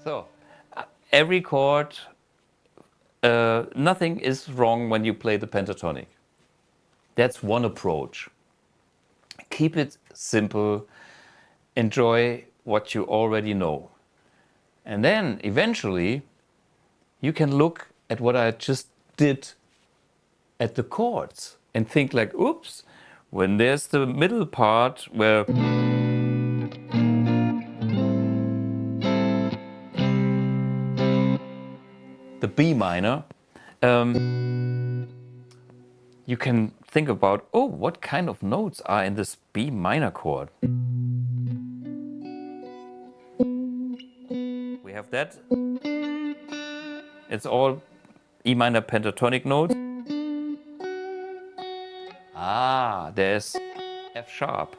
So, every chord, nothing is wrong when you play the pentatonic. That's one approach. Keep it simple, enjoy what you already know. And then eventually you can look at what I just did at the chords and think like, oops, when there's the middle part where the B minor, you can think about, oh, what kind of notes are in this B minor chord? We have that. It's all E minor pentatonic notes. Ah, there's F sharp.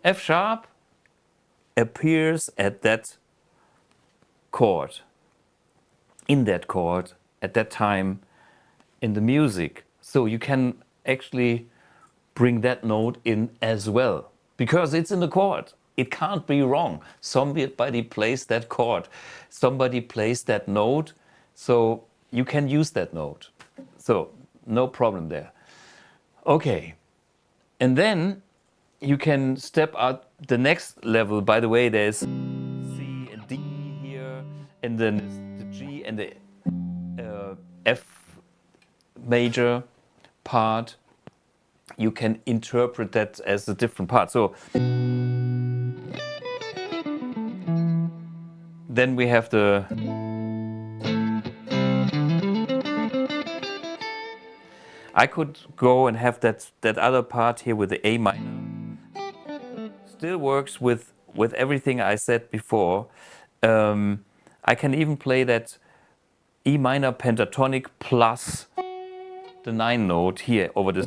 F sharp appears at that chord, in that chord, at that time in the music. So you can actually bring that note in as well, because it's in the chord. It can't be wrong. Somebody plays that chord. Somebody plays that note, so you can use that note. So no problem there. Okay, and then you can step out the next level. By the way, there's C and D here, and then the G and the F major part. You can interpret that as a different part. So then we have the I could go and have that other part here with the A minor. Still works with everything I said before. I can even play that E minor pentatonic plus the 9 note here over this.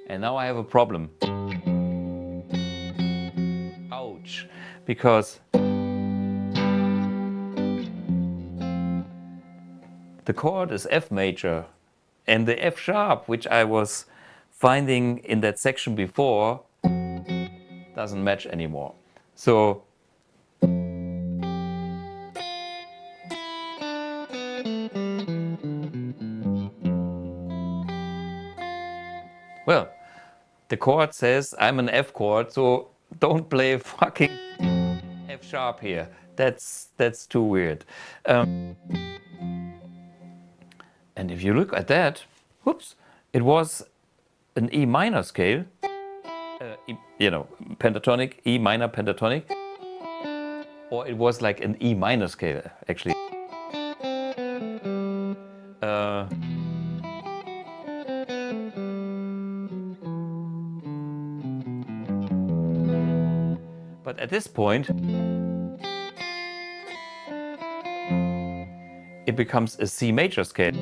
And now I have a problem. because the chord is F major, and the F sharp, which I was finding in that section before, doesn't match anymore. So well, the chord says I'm an F chord, so don't play fucking F sharp here. That's too weird. And if you look at that, whoops, it was an E minor scale, pentatonic, E minor pentatonic, or it was like an E minor scale, actually. But at this point, it becomes a C major scale.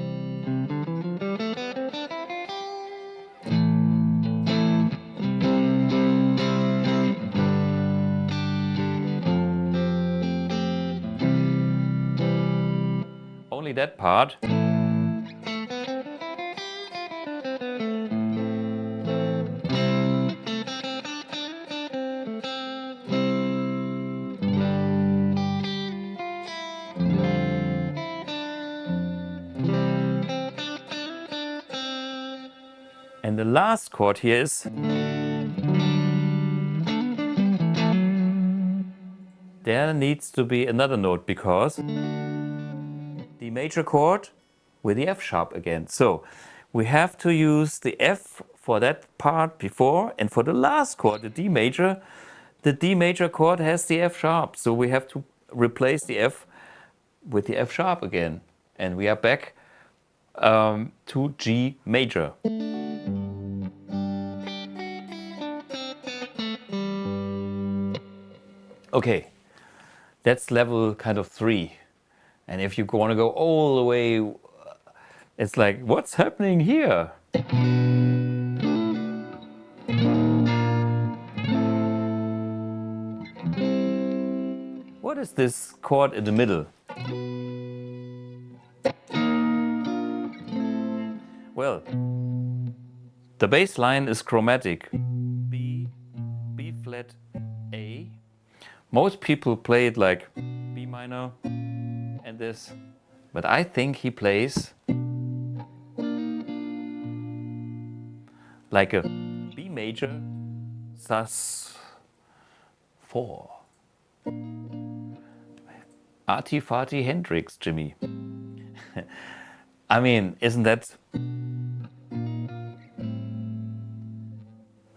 Only that part. And the last chord here is, there needs to be another note because the major chord with the F sharp again. So we have to use the F for that part before, and for the last chord, the D major chord has the F sharp. So we have to replace the F with the F sharp again. And we are back to G major. Okay, that's level kind of 3. And if you want to go all the way, it's like, what's happening here? What is this chord in the middle? Well, the bass line is chromatic. B flat, A. Most people play it like B minor and this, but I think he plays like a B major sus4. Arty-farty Hendrix, Jimmy. I mean, isn't that...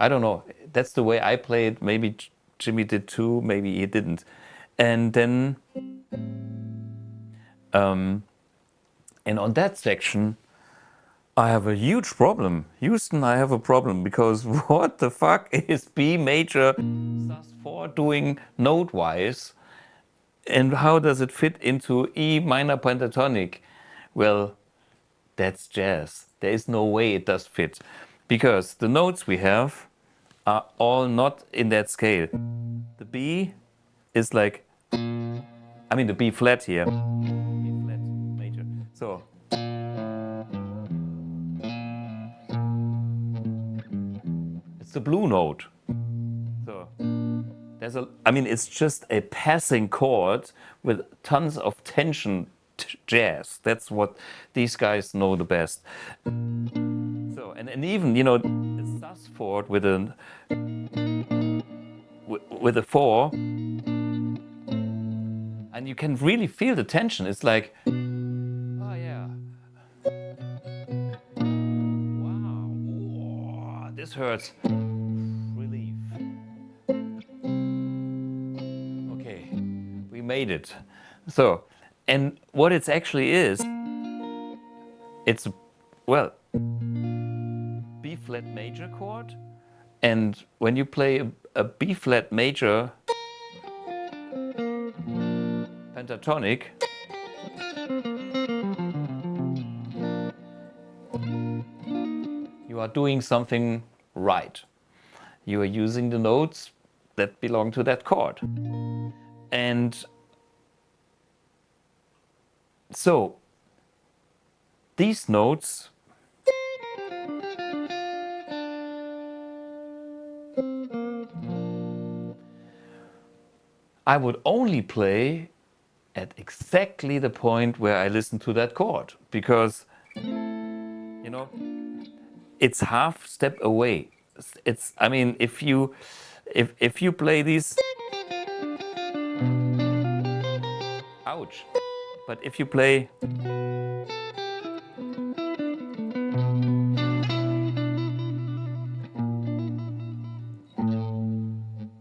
I don't know. That's the way I play it. Maybe Jimmy did too, maybe he didn't. And then... and on that section, I have a huge problem. Houston, I have a problem, because what the fuck is B major sus4 doing note-wise? And how does it fit into E minor pentatonic? Well, that's jazz. There is no way it does fit, because the notes we have are all not in that scale. The B is like, I mean the B flat here, B flat major. So it's the blue note. So there's I mean, it's just a passing chord with tons of tension jazz. That's what these guys know the best. So, and even, you know, a sus4 with a 4, and you can really feel the tension. It's like, oh yeah, wow, oh, this hurts. Relief. Okay, we made it. So, and what it actually is, it's, well, B flat major chord, and when you play a B flat major pentatonic, you are doing something right. You are using the notes that belong to that chord. And so these notes I would only play at exactly the point where I listen to that chord, because you know it's half step away. It's, I mean, if you play these, ouch, but if you play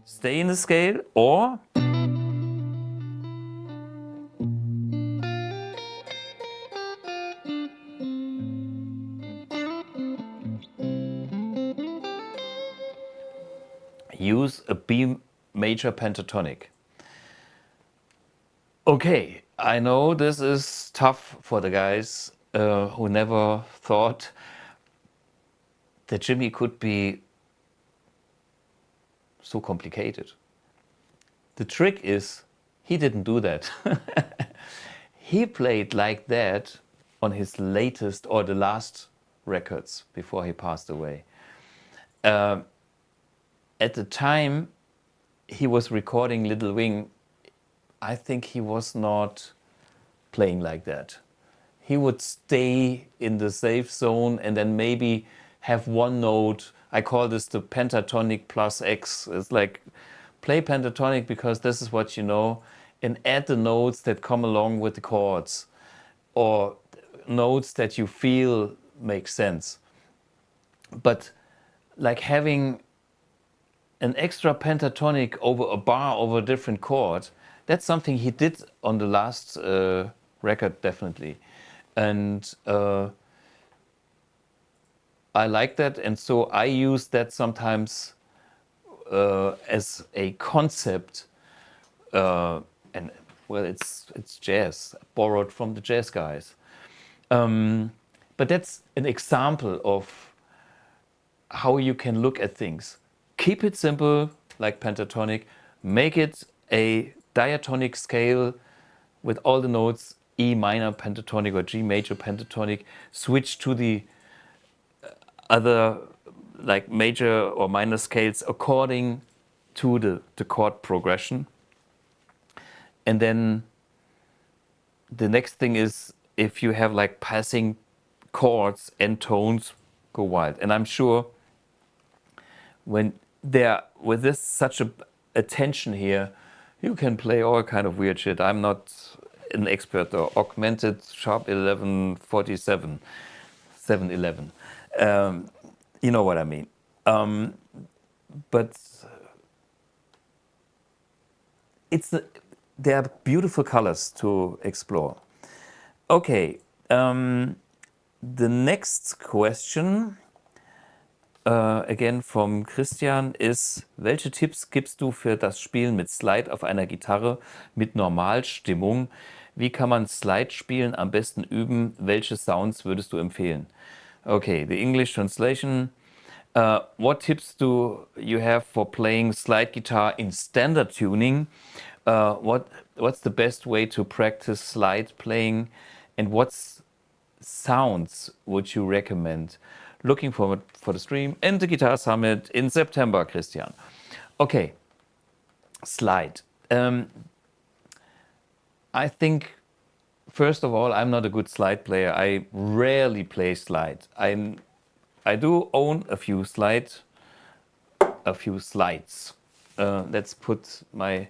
stay in the scale, or use a B major pentatonic. Okay, I know this is tough for the guys who never thought that Jimmy could be so complicated. The trick is he didn't do that. He played like that on his latest or the last records before he passed away. At the time he was recording Little Wing, I think he was not playing like that. He would stay in the safe zone and then maybe have one note. I call this the pentatonic plus X. It's like play pentatonic because this is what you know, and add the notes that come along with the chords, or notes that you feel make sense. But like having an extra pentatonic over a bar over a different chord, that's something he did on the last record, definitely. And I like that, and so I use that sometimes as a concept. And well, it's jazz, borrowed from the jazz guys. But that's an example of how you can look at things. Keep it simple, like pentatonic. Make it a diatonic scale with all the notes, E minor pentatonic or G major pentatonic. Switch to the other like major or minor scales according to the chord progression. And then the next thing is, if you have like passing chords and tones, go wild. And I'm sure when there with this such a attention here, you can play all kind of weird shit. I'm not an expert, or augmented sharp 11 47 711. You know what I mean. But there are beautiful colors to explore. Okay, the next question, again from Christian, ist: Welche Tipps gibst du für das Spielen mit Slide auf einer Gitarre mit Normalstimmung? Wie kann man Slide spielen am besten üben? Welche Sounds würdest du empfehlen? Okay, the English translation. What tips do you have for playing slide guitar in standard tuning? What's the best way to practice slide playing, and what sounds would you recommend? Looking forward for the stream and the Guitar Summit in September, Christian. Okay, slide. I think, first of all, I'm not a good slide player. I rarely play slide. I do own a few slides. Let's put my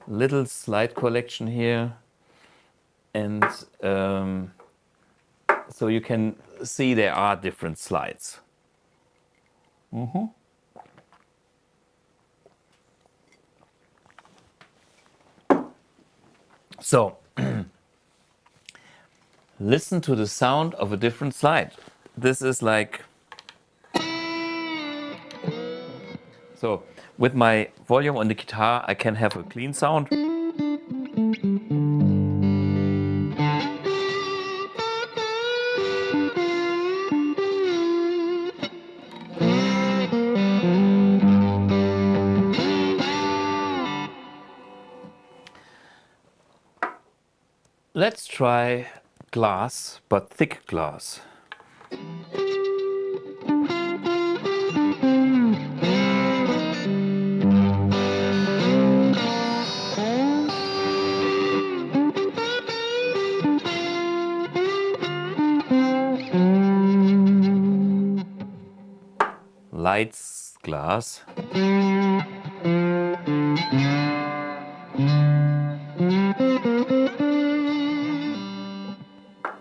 little slide collection here, and so you can see there are different slides. So listen to the sound of a different slide. This is like, so with my volume on the guitar, I can have a clean sound. let's try glass, but thick glass. Lights glass.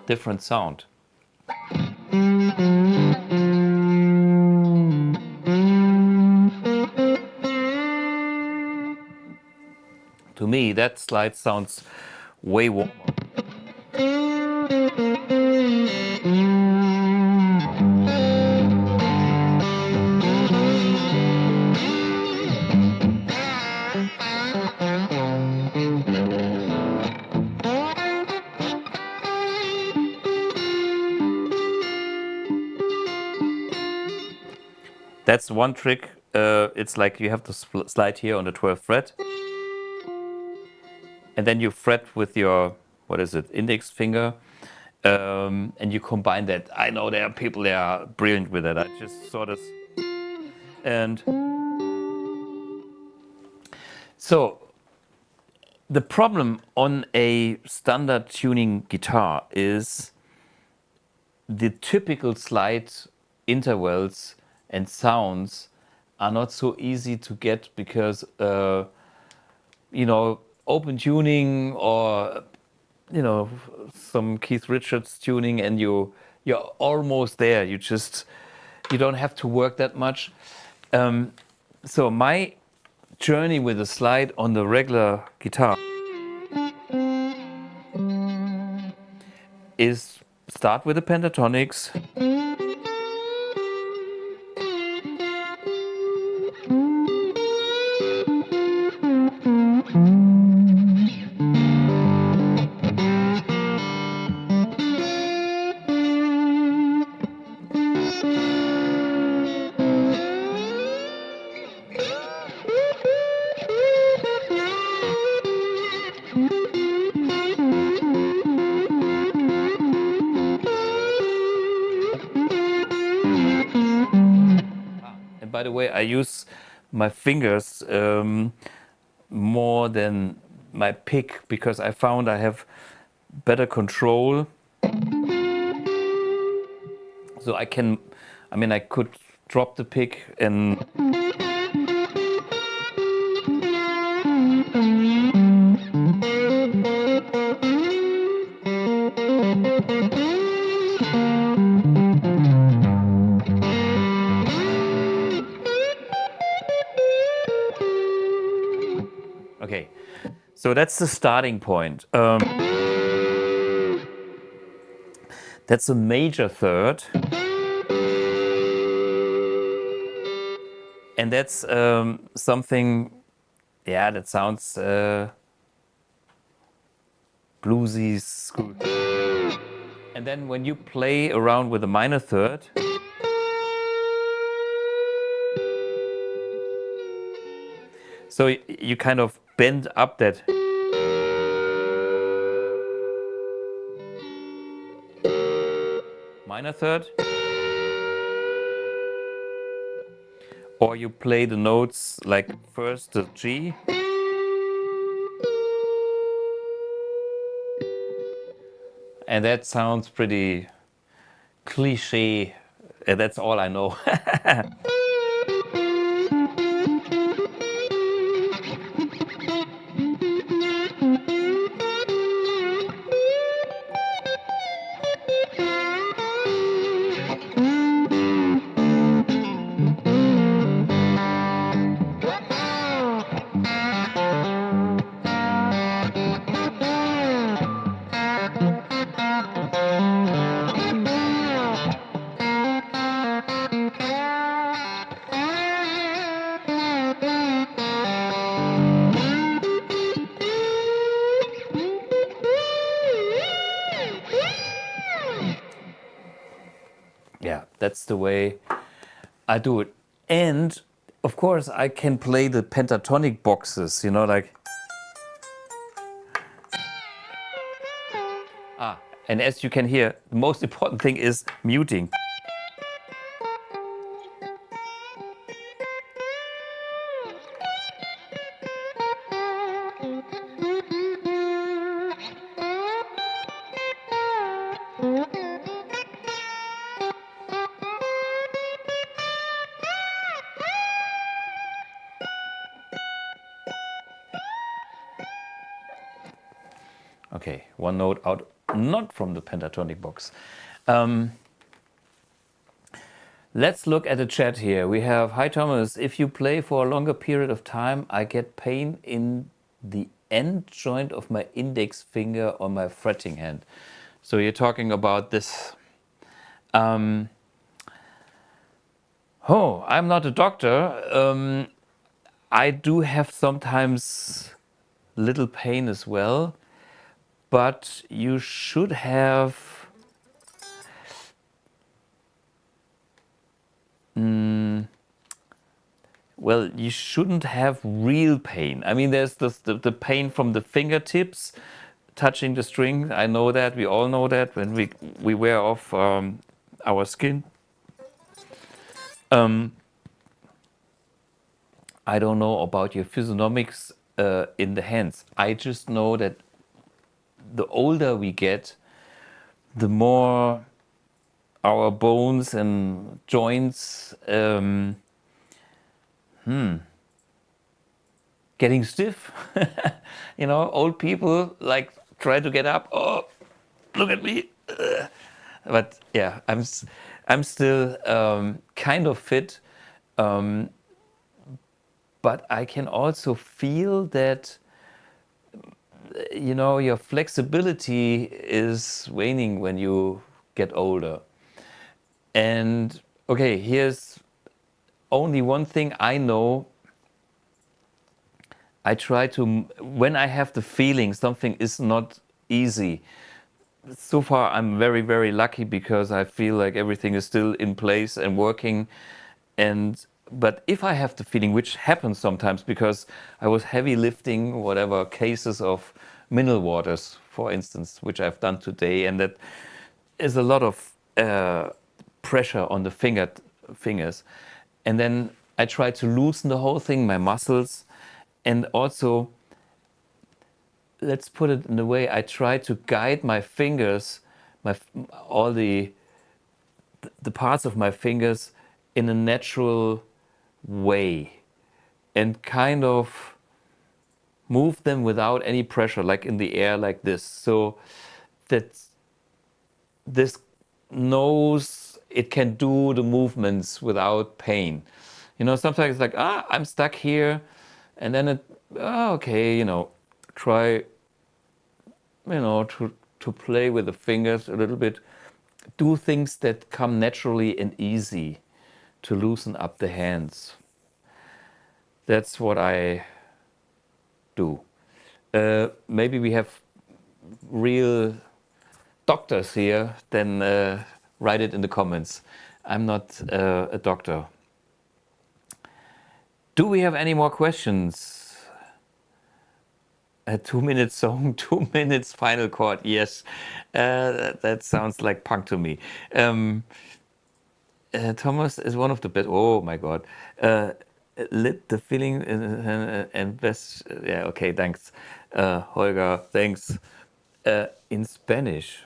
Different sound. To me, that slide sounds way warmer. That's one trick. It's like you have to slide here on the 12th fret. And then you fret with your, what is it, index finger. And you combine that. I know there are people that are brilliant with that. I just saw this. And so the problem on a standard tuning guitar is the typical slide intervals and sounds are not so easy to get because, you know, open tuning or, you know, some Keith Richards tuning and you're almost there. You don't have to work that much. So my journey with the slide on the regular guitar is start with the pentatonics. By the way, I use my fingers more than my pick because I found I have better control. So I could drop the pick and okay, so that's the starting point. That's a major third. And that's something, yeah, that sounds bluesy, school. And then when you play around with a minor third, so you kind of bend up that. Minor third. Or you play the notes like first the G. And that sounds pretty cliche. And that's all I know. Yeah, that's the way I do it. And of course I can play the pentatonic boxes, you know, like And as you can hear, the most important thing is muting. Okay, one note out, not from the pentatonic box. Let's look at the chat here. We have, hi Thomas, if you play for a longer period of time, I get pain in the end joint of my index finger on my fretting hand. So you're talking about this. Oh, I'm not a doctor. I do have sometimes little pain as well, but you should have well, you shouldn't have real pain. I mean, there's the pain from the fingertips touching the string. I know that, we all know that when we wear off our skin. I don't know about your physiognomics in the hands. I just know that the older we get, the more our bones and joints getting stiff. You know, old people like try to get up. Oh, look at me. But yeah, I'm still kind of fit. But I can also feel that, you know, your flexibility is waning when you get older. And okay, here's only one thing I know. I try to, when I have the feeling something is not easy, so far I'm very, very lucky because I feel like everything is still in place and working. But if I have the feeling, which happens sometimes because I was heavy lifting whatever cases of mineral waters, for instance, which I've done today, and that is a lot of pressure on the fingers. And then I try to loosen the whole thing, my muscles, and also, let's put it in a way, I try to guide my fingers, all the parts of my fingers in a natural way and kind of move them without any pressure, like in the air, like this. So that this knows it can do the movements without pain. You know, sometimes it's like, I'm stuck here. And then okay, you know, try, you know, to play with the fingers a little bit. Do things that come naturally and easy to loosen up the hands. That's what I do. Maybe we have real doctors here, then write it in the comments. I'm not a doctor. Do we have any more questions? A 2-minute song, 2 minutes final chord. Yes, that sounds like punk to me. Thomas is one of the best. Oh my God. Lit the feeling and best. Yeah, okay, thanks. Holger, thanks. In Spanish.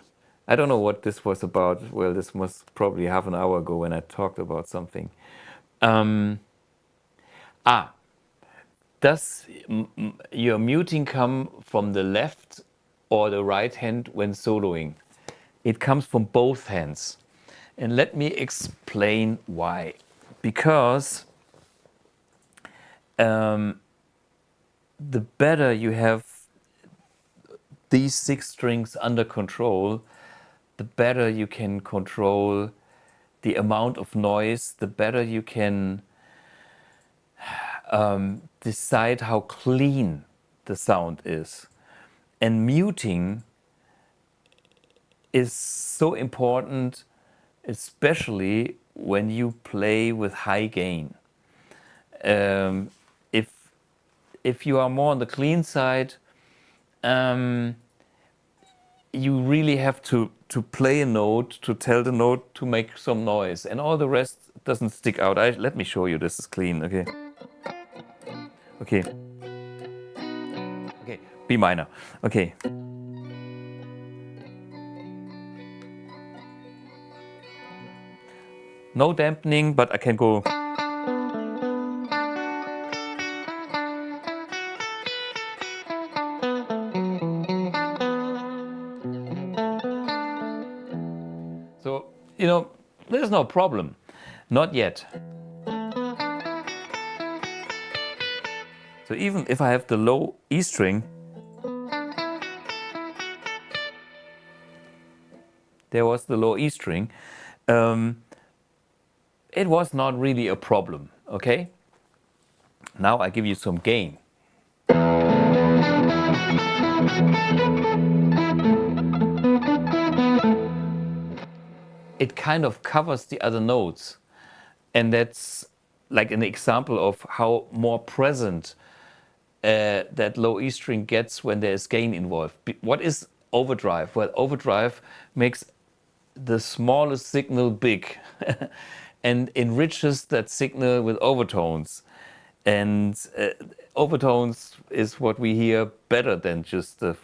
I don't know what this was about. Well, this was probably half an hour ago when I talked about something. Does your muting come from the left or the right hand when soloing? It comes from both hands. And let me explain why. Because the better you have these 6 strings under control, the better you can control the amount of noise, the better you can decide how clean the sound is. And muting is so important, especially when you play with high gain. If you are more on the clean side, you really have to play a note, to tell the note to make some noise, and all the rest doesn't stick out. Let me show you. This is clean. Okay. Okay. Okay. B minor. Okay. No dampening, but I can go. So, you know, there's no problem. Not yet. So even if I have the low E string, there was the low E string, it was not really a problem, okay? Now I give you some gain. It kind of covers the other notes, and that's like an example of how more present that low E string gets when there's gain involved. What is overdrive? Well, overdrive makes the smallest signal big and enriches that signal with overtones. And overtones is what we hear better than just the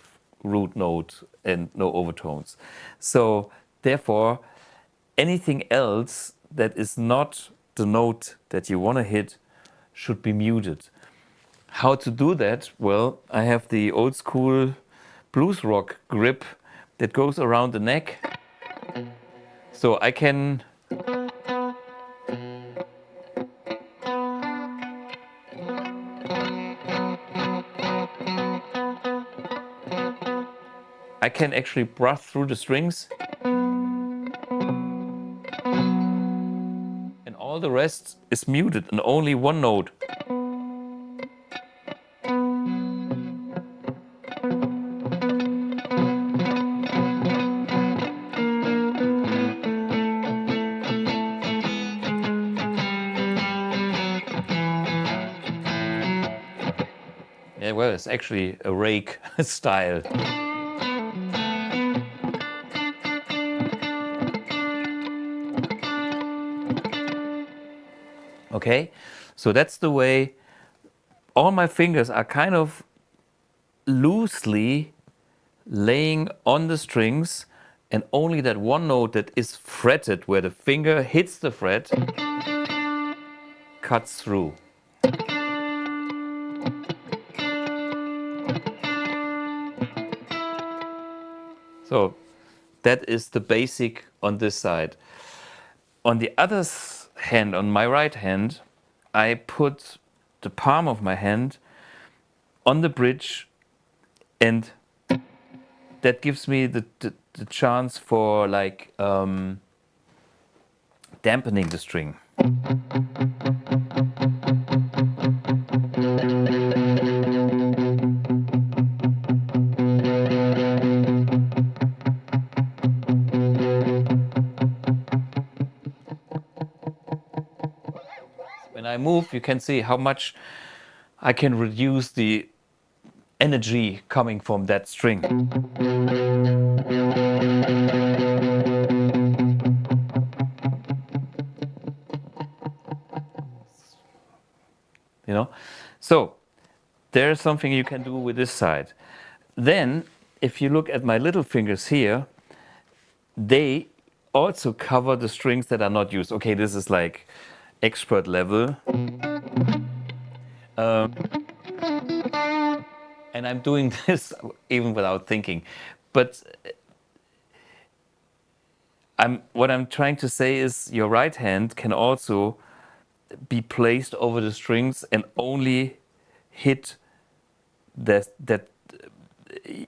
root note and no overtones. So therefore, anything else that is not the note that you want to hit should be muted. How to do that? Well, I have the old school blues rock grip that goes around the neck. So I can actually brush through the strings, and all the rest is muted and only one note. Yeah, well, it's actually a rake style. Okay, so that's the way. All my fingers are kind of loosely laying on the strings, and only that one note that is fretted, where the finger hits the fret, cuts through. So that is the basic on this side. On the other hand, on my right hand, I put the palm of my hand on the bridge, and that gives me the chance for like dampening the string. When I move, you can see how much I can reduce the energy coming from that string. You know, so there's something you can do with this side. Then, if you look at my little fingers here, they also cover the strings that are not used. Okay, this is like expert level. And I'm doing this even without thinking. But what I'm trying to say is your right hand can also be placed over the strings and only hit that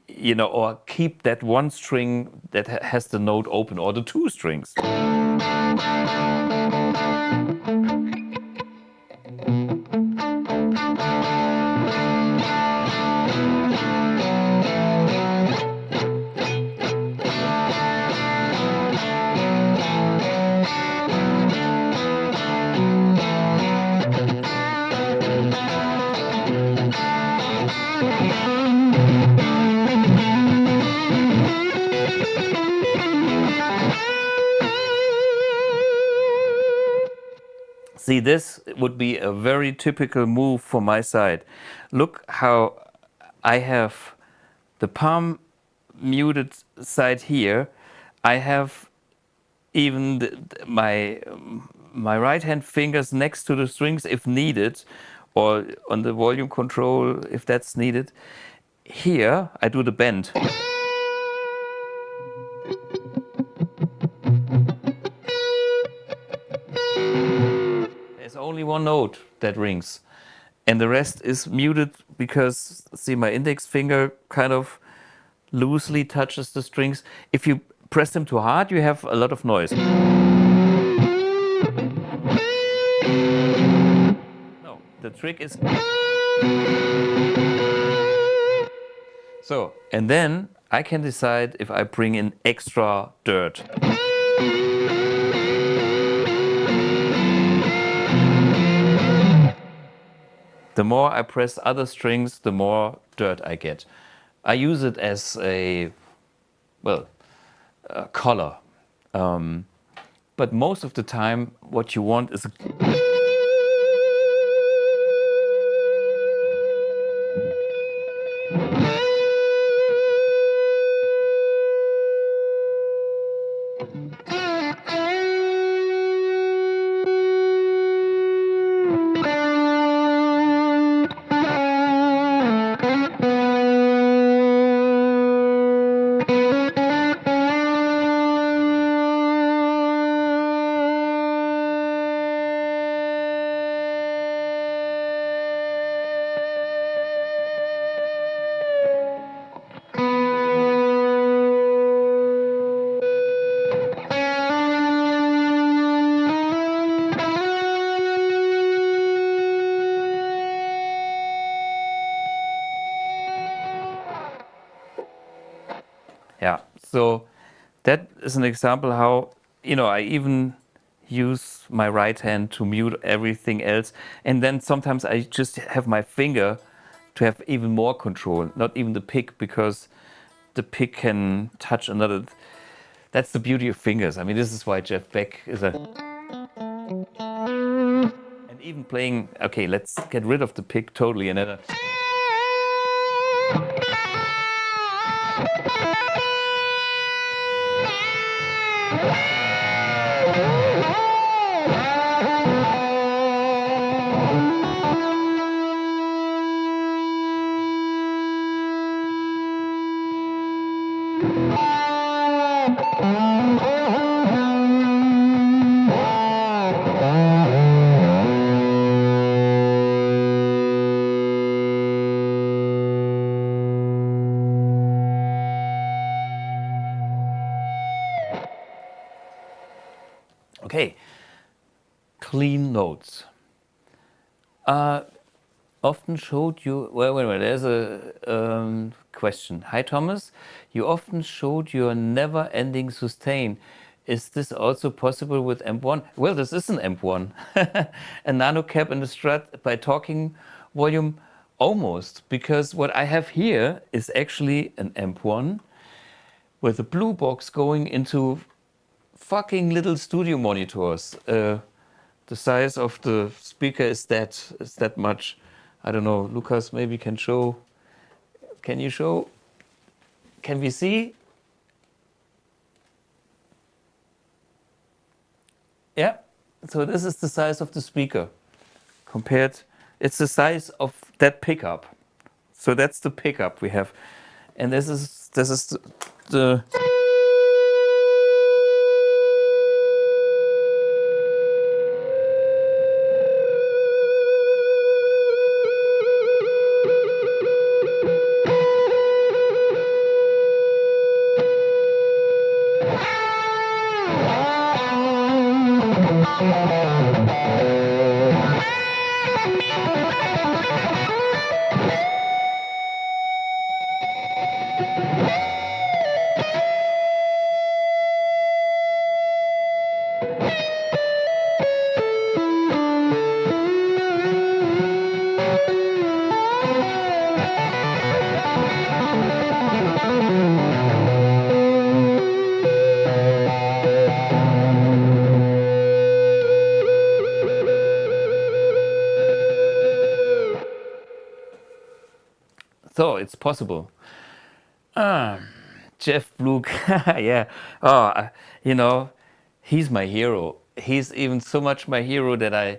you know, or keep that one string that has the note open, or the two strings. See, this would be a very typical move for my side. Look how I have the palm muted side here. I have even my right hand fingers next to the strings if needed, or on the volume control if that's needed. Here I do the bend. There's only one note that rings, and the rest is muted because, see, my index finger kind of loosely touches the strings. If you press them too hard, you have a lot of noise. No, the trick is... So, and then I can decide if I bring in extra dirt. The more I press other strings, the more dirt I get. I use it as a, well, a color. But most of the time, what you want is a... Yeah, so that is an example how, you know, I even use my right hand to mute everything else. And then sometimes I just have my finger to have even more control, not even the pick, because the pick can touch another. That's the beauty of fingers. I mean, this is why Jeff Beck is a... And even playing, okay, let's get rid of the pick totally and then... Okay, clean notes. Often showed you, well, wait, there's a question. Hi Thomas, you often showed your never-ending sustain. Is this also possible with AMP1? Well, this is an AMP1. A nano cap and a Strat by talking volume, almost, because what I have here is actually an AMP1 with a blue box going into fucking little studio monitors. The size of the speaker is that much. I don't know, Lucas maybe can show. Can you show? Can we see? Yeah, so this is the size of the speaker. Compared, it's the size of that pickup. So that's the pickup we have. And this is the So it's possible. Jeff Blug, yeah. Oh, you know, he's my hero. He's even so much my hero that I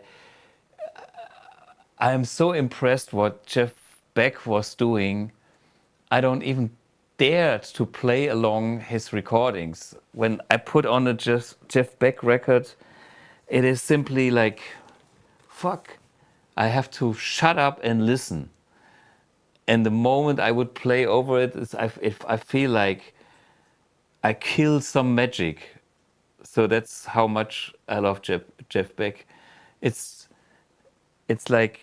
am so impressed what Jeff Beck was doing. I don't even dare to play along his recordings. When I put on a Jeff Beck record, it is simply like, fuck, I have to shut up and listen. And the moment I would play over it, if I feel like I kill some magic. So that's how much I love Jeff Beck. It's it's like,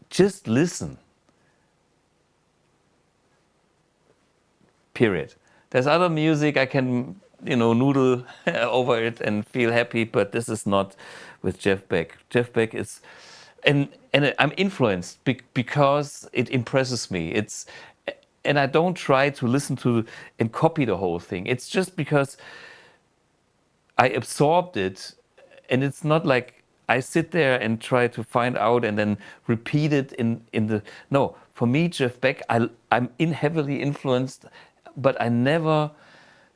just listen. Period. There's other music I can, noodle over it and feel happy, but this is not with Jeff Beck. Jeff Beck is, and I'm influenced because it impresses me. And I don't try to listen to and copy the whole thing. It's just because I absorbed it, and it's not like I sit there and try to find out and then repeat it in the. No, for me, Jeff Beck, I'm heavily influenced, but I never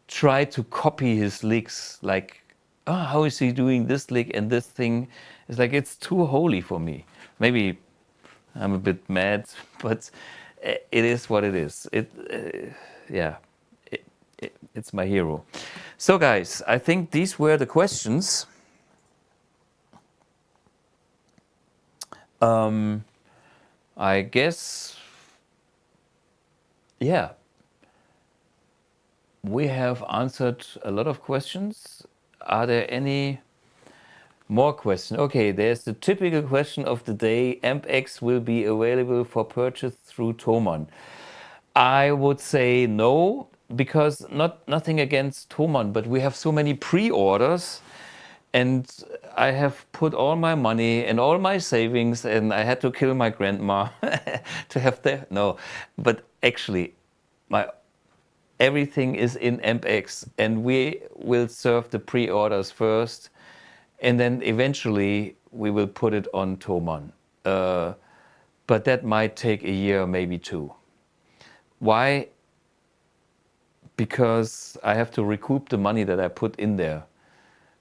try to copy his licks. Like, oh, how is he doing this lick and this thing? It's like, it's too holy for me. Maybe I'm a bit mad, but it is what it is. Yeah. It's my hero. So guys, I think these were the questions. I guess, yeah, we have answered a lot of questions. Are there any more questions? Okay, there's the typical question of the day. AmpX will be available for purchase through Thomann. I would say no, because nothing against Thomann, but we have so many pre-orders, and I have put all my money and all my savings, and I had to kill my grandma to have that. No, but actually, everything is in AmpX, and we will serve the pre-orders first, and then eventually we will put it on Thomann. But that might take a year, maybe two. Why? Because I have to recoup the money that I put in there.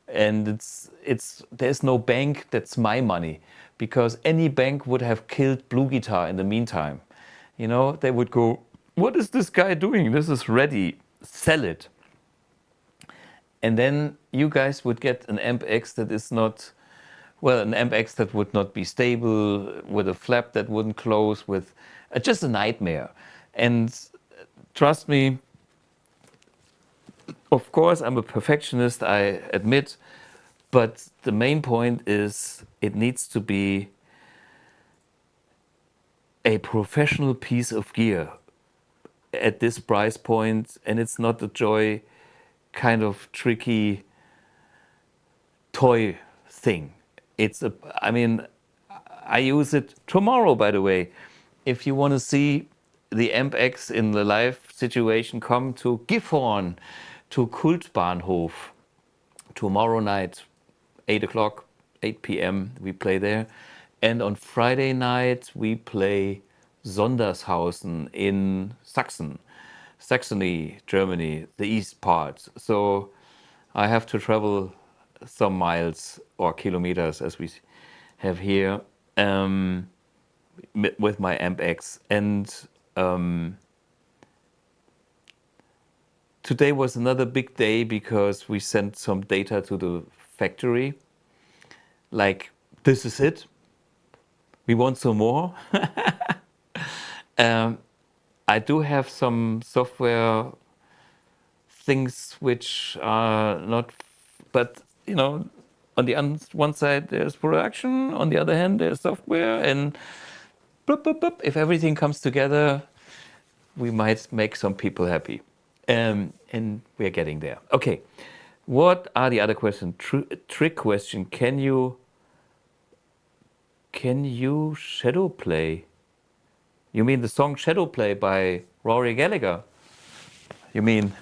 And there's no bank that's my money, because any bank would have killed BluGuitar in the meantime. They would go, what is this guy doing? This is ready, sell it. And then you guys would get an AmpX that is not, well, an AmpX that would not be stable, with a flap that wouldn't close, with just a nightmare. And trust me, of course, I'm a perfectionist, I admit, but the main point is it needs to be a professional piece of gear at this price point, and it's not a joy kind of tricky toy thing. I use it tomorrow, by the way. If you want to see the AmpX in the live situation, come to Gifhorn, to Kultbahnhof. Tomorrow night, 8 o'clock, 8 p.m. we play there. And on Friday night we play Sondershausen in Saxony, Germany, the east part. So I have to travel some miles or kilometers, as we have here, with my AmpX. And today was another big day because we sent some data to the factory. Like, this is it. We want some more. I do have some software things which are not, but on the one side there's production, on the other hand there's software, and if everything comes together, we might make some people happy. And we're getting there. Okay, what are the other questions? Trick question: Can you shadow play? You mean the song "Shadow Play" by Rory Gallagher? You mean?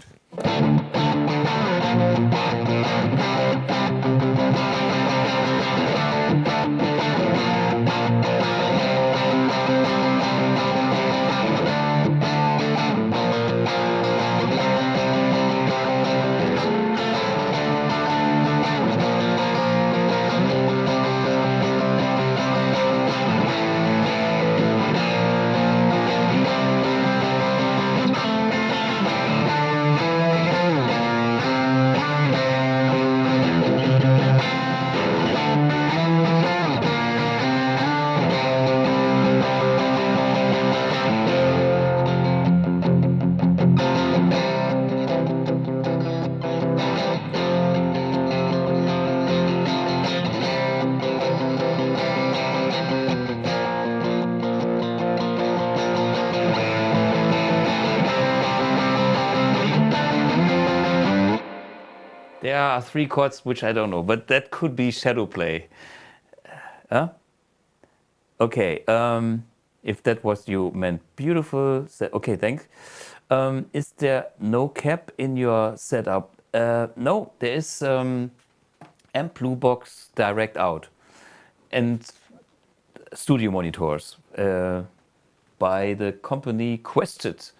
are 3 chords which I don't know, but that could be shadow play. Huh? Okay, if that was you meant beautiful, okay, thanks. Is there no cap in your setup? No, there is amp blue box direct out and studio monitors by the company Quested,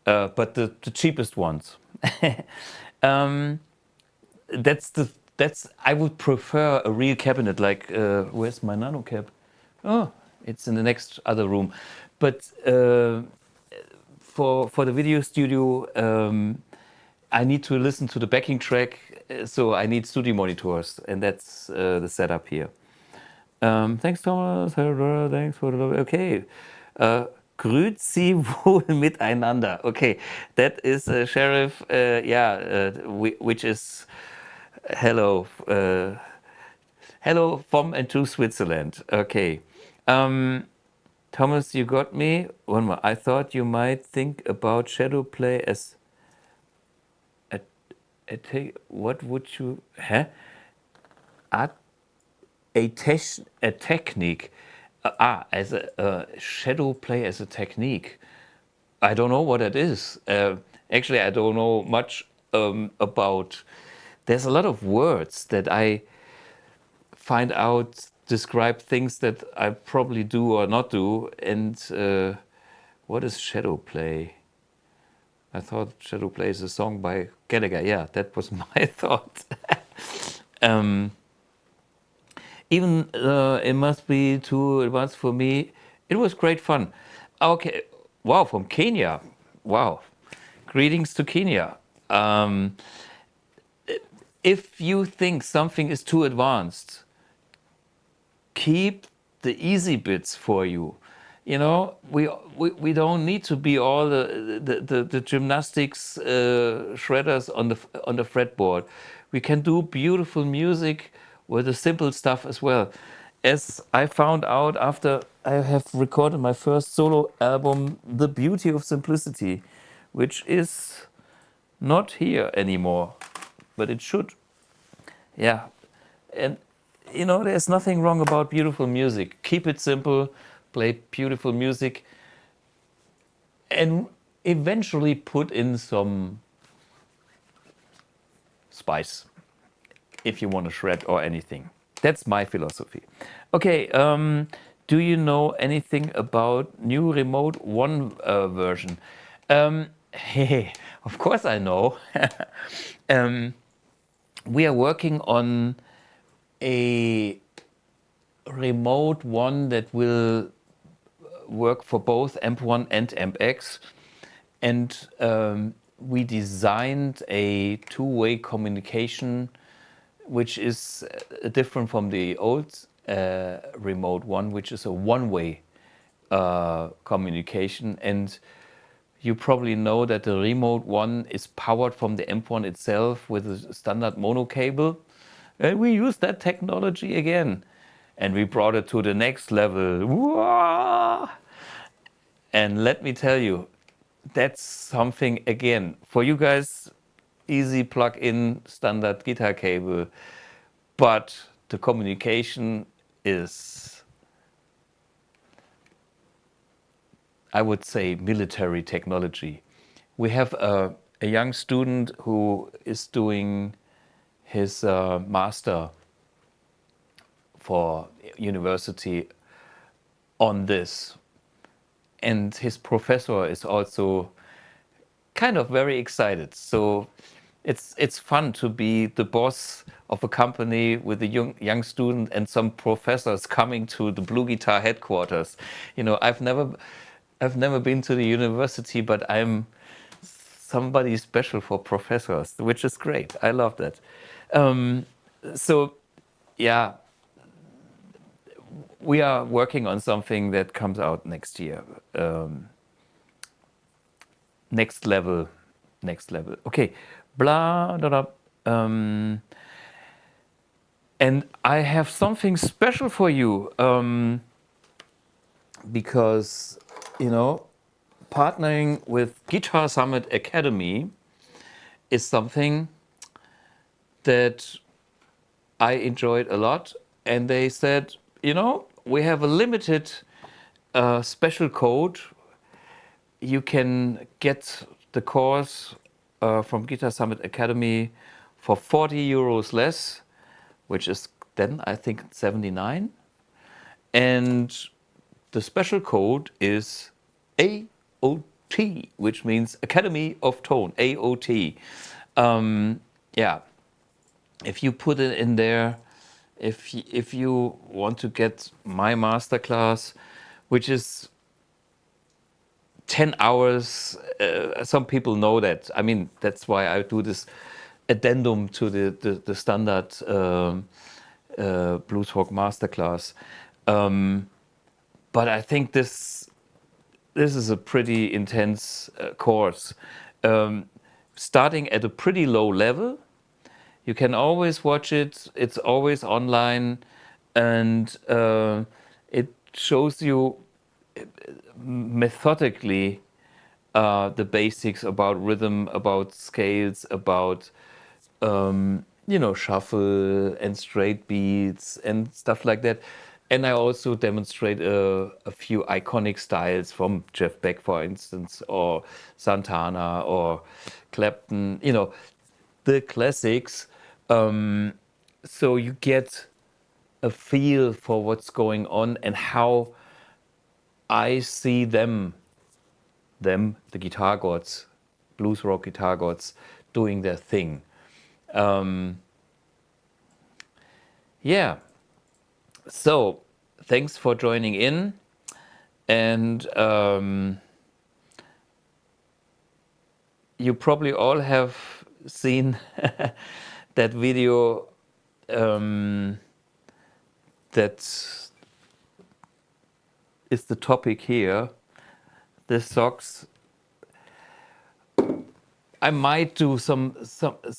but the cheapest ones. That's I would prefer a real cabinet like where's my nano cab? Oh, it's in the next other room. But for the video studio, I need to listen to the backing track, so I need studio monitors, and that's the setup here. Thanks, Thomas. Thanks for the love. Okay. Grüezi wohl miteinander. Okay, that is Sheriff, which is hello. Hello from and to Switzerland. Okay. Thomas, you got me. One more. I thought you might think about shadow play as what would you a technique as a shadow play as a technique. I don't know what it is. Actually, I don't know much about. There's a lot of words that I find out describe things that I probably do or not do. And what is shadow play? I thought shadow play is a song by Gallagher. Yeah, that was my thought. Even it must be too advanced for me. It was great fun. Okay, wow, from Kenya. Wow, greetings to Kenya. If you think something is too advanced, keep the easy bits for you. You know, we don't need to be all the gymnastics shredders on the fretboard. We can do beautiful music with the simple stuff as well. As I found out after I have recorded my first solo album, The Beauty of Simplicity, which is not here anymore, but it should. Yeah, and you know, there's nothing wrong about beautiful music. Keep it simple, play beautiful music, and eventually put in some spice if you want to shred or anything. That's my philosophy. Okay, do you know anything about new Remote One version? Hey, of course I know. We are working on a Remote One that will work for both AMP1 and AmpX. And we designed a two-way communication which is different from the old Remote One, which is a one-way communication. And you probably know that the Remote One is powered from the AMP1 itself with a standard mono cable. And we use that technology again. And we brought it to the next level. Whoa! And let me tell you, that's something, again, for you guys, easy plug-in standard guitar cable, but the communication is, I would say, military technology. We have a young student who is doing his master for university on this, and his professor is also kind of very excited. So it's fun to be the boss of a company with a young student and some professors coming to the BluGuitar headquarters. You know, I've never been to the university, but I'm somebody special for professors, which is great. I love that. So yeah, we are working on something that comes out next year. Next level. Okay, blah, blah, blah. And I have something special for you, because, you know, partnering with Guitar Summit Academy is something that I enjoyed a lot, and they said, we have a limited special code. You can get the course from Guitar Summit Academy for 40 euros less, which is then I think 79. And the special code is AOT, which means Academy of Tone, AOT. Yeah, if you put it in there, if you want to get my masterclass, which is 10 hours, some people know that. I mean, that's why I do this addendum to the standard Blues Rock masterclass. But I think this is a pretty intense course. Starting at a pretty low level, you can always watch it. It's always online, and it shows you methodically the basics about rhythm, about scales, about shuffle and straight beats and stuff like that. And I also demonstrate a few iconic styles from Jeff Beck, for instance, or Santana or Clapton, the classics. So you get a feel for what's going on and how I see them, the guitar gods, blues rock guitar gods, doing their thing. Yeah. So thanks for joining in, and you probably all have seen that video that is the topic here, the socks. I might do some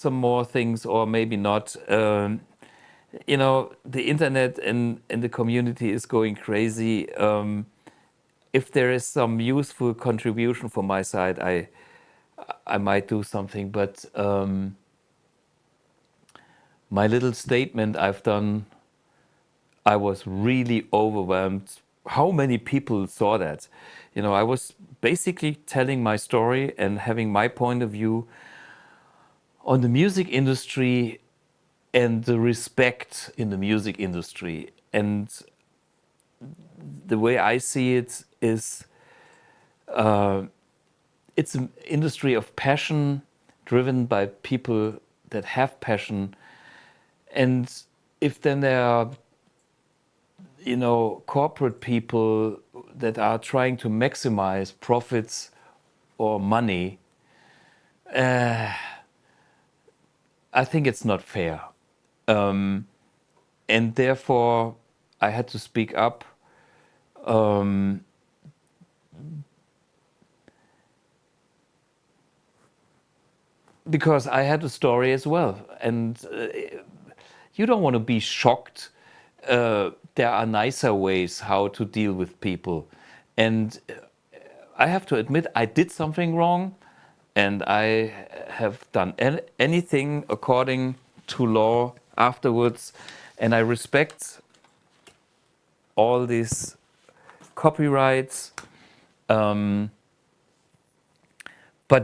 more things, or maybe not. The internet and the community is going crazy. If there is some useful contribution from my side, I might do something. But my little statement I've done, I was really overwhelmed. How many people saw that? I was basically telling my story and having my point of view on the music industry and the respect in the music industry. And the way I see it is it's an industry of passion, driven by people that have passion. And if then there are corporate people that are trying to maximize profits or money, I think it's not fair. And therefore, I had to speak up. Because I had a story as well. And you don't want to be shocked. There are nicer ways how to deal with people. And I have to admit, I did something wrong, and I have done anything according to law afterwards. And I respect all these copyrights, but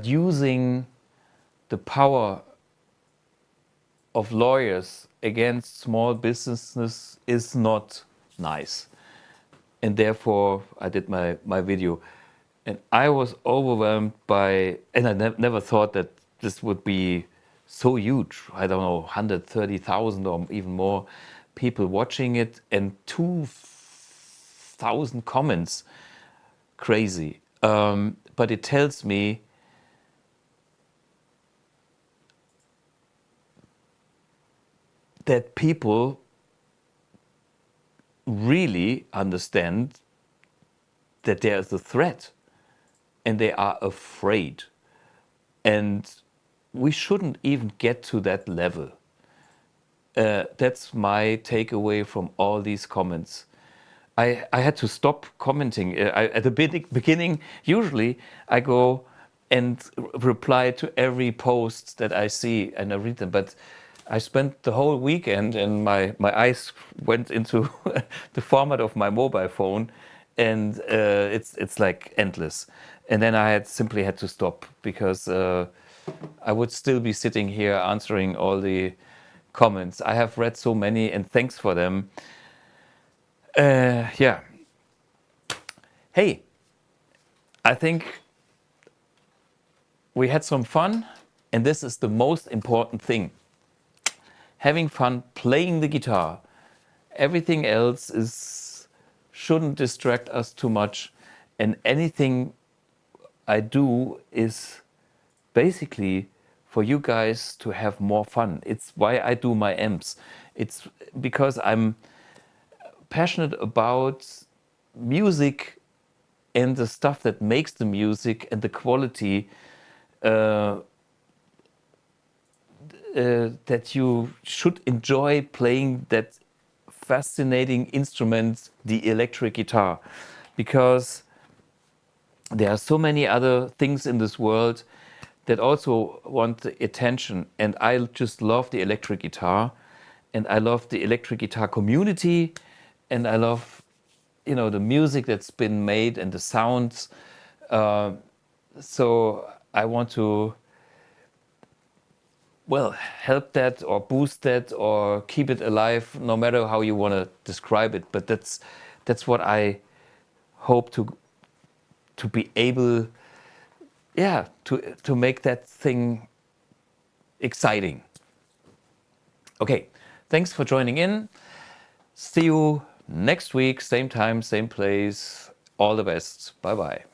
using the power of lawyers against small businesses is not nice. And therefore I did my video, and I was overwhelmed by, and I never thought that this would be so huge. I don't know, 130,000 or even more people watching it, and 2,000 comments. Crazy. But it tells me that people really understand that there is a threat, and they are afraid. And we shouldn't even get to that level. That's my takeaway from all these comments. I had to stop commenting. At the beginning, usually I go and reply to every post that I see and I read them. But I spent the whole weekend and my eyes went into the format of my mobile phone, and it's like endless. And then I simply had to stop because I would still be sitting here answering all the comments. I have read so many, and thanks for them. Yeah. Hey, I think we had some fun, and this is the most important thing. Having fun playing the guitar. Everything else shouldn't distract us too much, and anything I do is basically for you guys to have more fun. It's why I do my amps. It's because I'm passionate about music and the stuff that makes the music and the quality that you should enjoy playing that fascinating instrument, the electric guitar, because there are so many other things in this world that also want the attention, and I just love the electric guitar, and I love the electric guitar community, and I love, you know, the music that's been made and the sounds. So I want to, well, help that or boost that or keep it alive, no matter how you want to describe it. But that's what I hope to be able, yeah, to make that thing exciting. Okay, thanks for joining in. See you next week, same time, same place. All the best. Bye bye.